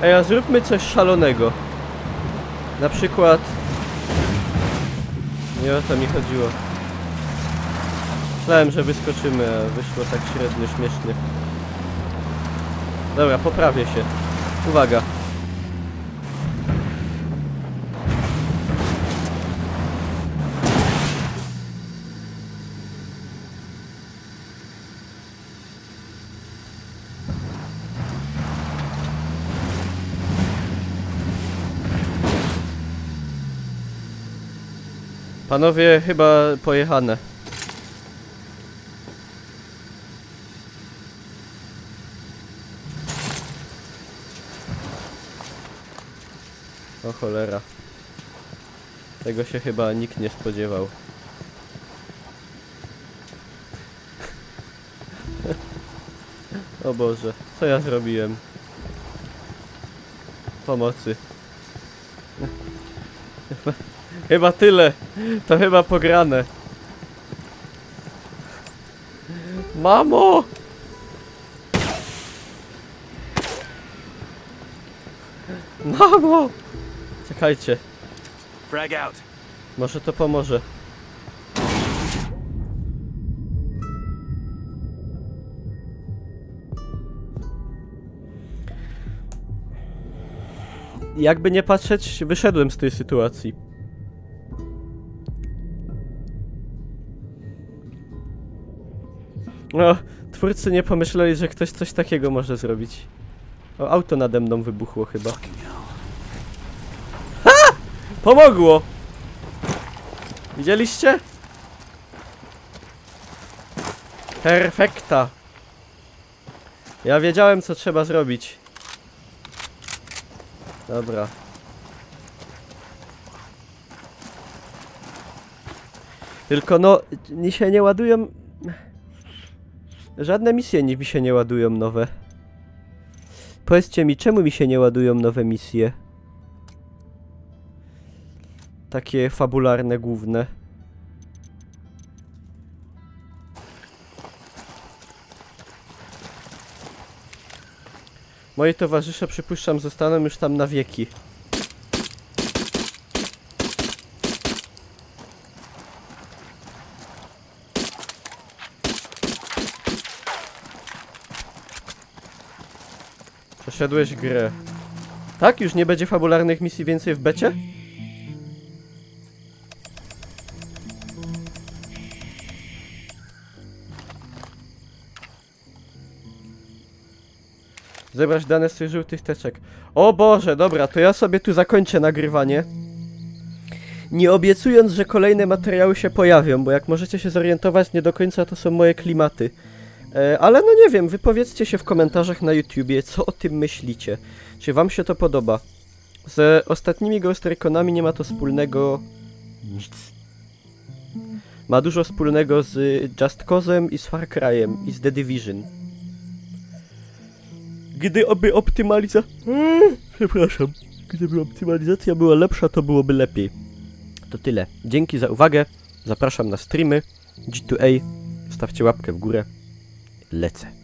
Ej, a zróbmy coś szalonego. Na przykład... Nie o to mi chodziło. Myślałem, że wyskoczymy, a wyszło tak średnio śmiesznie. Dobra, poprawię się. Uwaga. Panowie, chyba pojechane. O cholera. Tego się chyba nikt nie spodziewał. O Boże, co ja zrobiłem? Pomocy. Chyba tyle. To chyba pograne. Mamo! Mamo! Czekajcie. Frag out. Może to pomoże. Jakby nie patrzeć, wyszedłem z tej sytuacji. No, twórcy nie pomyśleli, że ktoś coś takiego może zrobić. O, auto nade mną wybuchło chyba. Ha! Pomogło! Widzieliście? Perfekta. Ja wiedziałem, co trzeba zrobić. Dobra. Tylko no, mi się nie ładują... Żadne misje mi się nie ładują nowe. Powiedzcie mi, czemu mi się nie ładują nowe misje? Takie fabularne, główne. Moi towarzysze, przypuszczam, zostaną już tam na wieki. Przeszedłeś grę. Tak? Już nie będzie fabularnych misji więcej w becie? Zebrać dane z tych żółtych teczek. O Boże, dobra, to ja sobie tu zakończę nagrywanie. Nie obiecując, że kolejne materiały się pojawią, bo jak możecie się zorientować, nie do końca to są moje klimaty. Ale no nie wiem, wypowiedzcie się w komentarzach na YouTubie, co o tym myślicie. Czy wam się to podoba? Z ostatnimi Ghost Reconami nie ma to wspólnego... nic. Ma dużo wspólnego z Just Cause'em i z Far Cry'em i z The Division. Gdyby optymalizacja była lepsza, to byłoby lepiej. To tyle. Dzięki za uwagę. Zapraszam na streamy. G2A. Stawcie łapkę w górę. Lecę.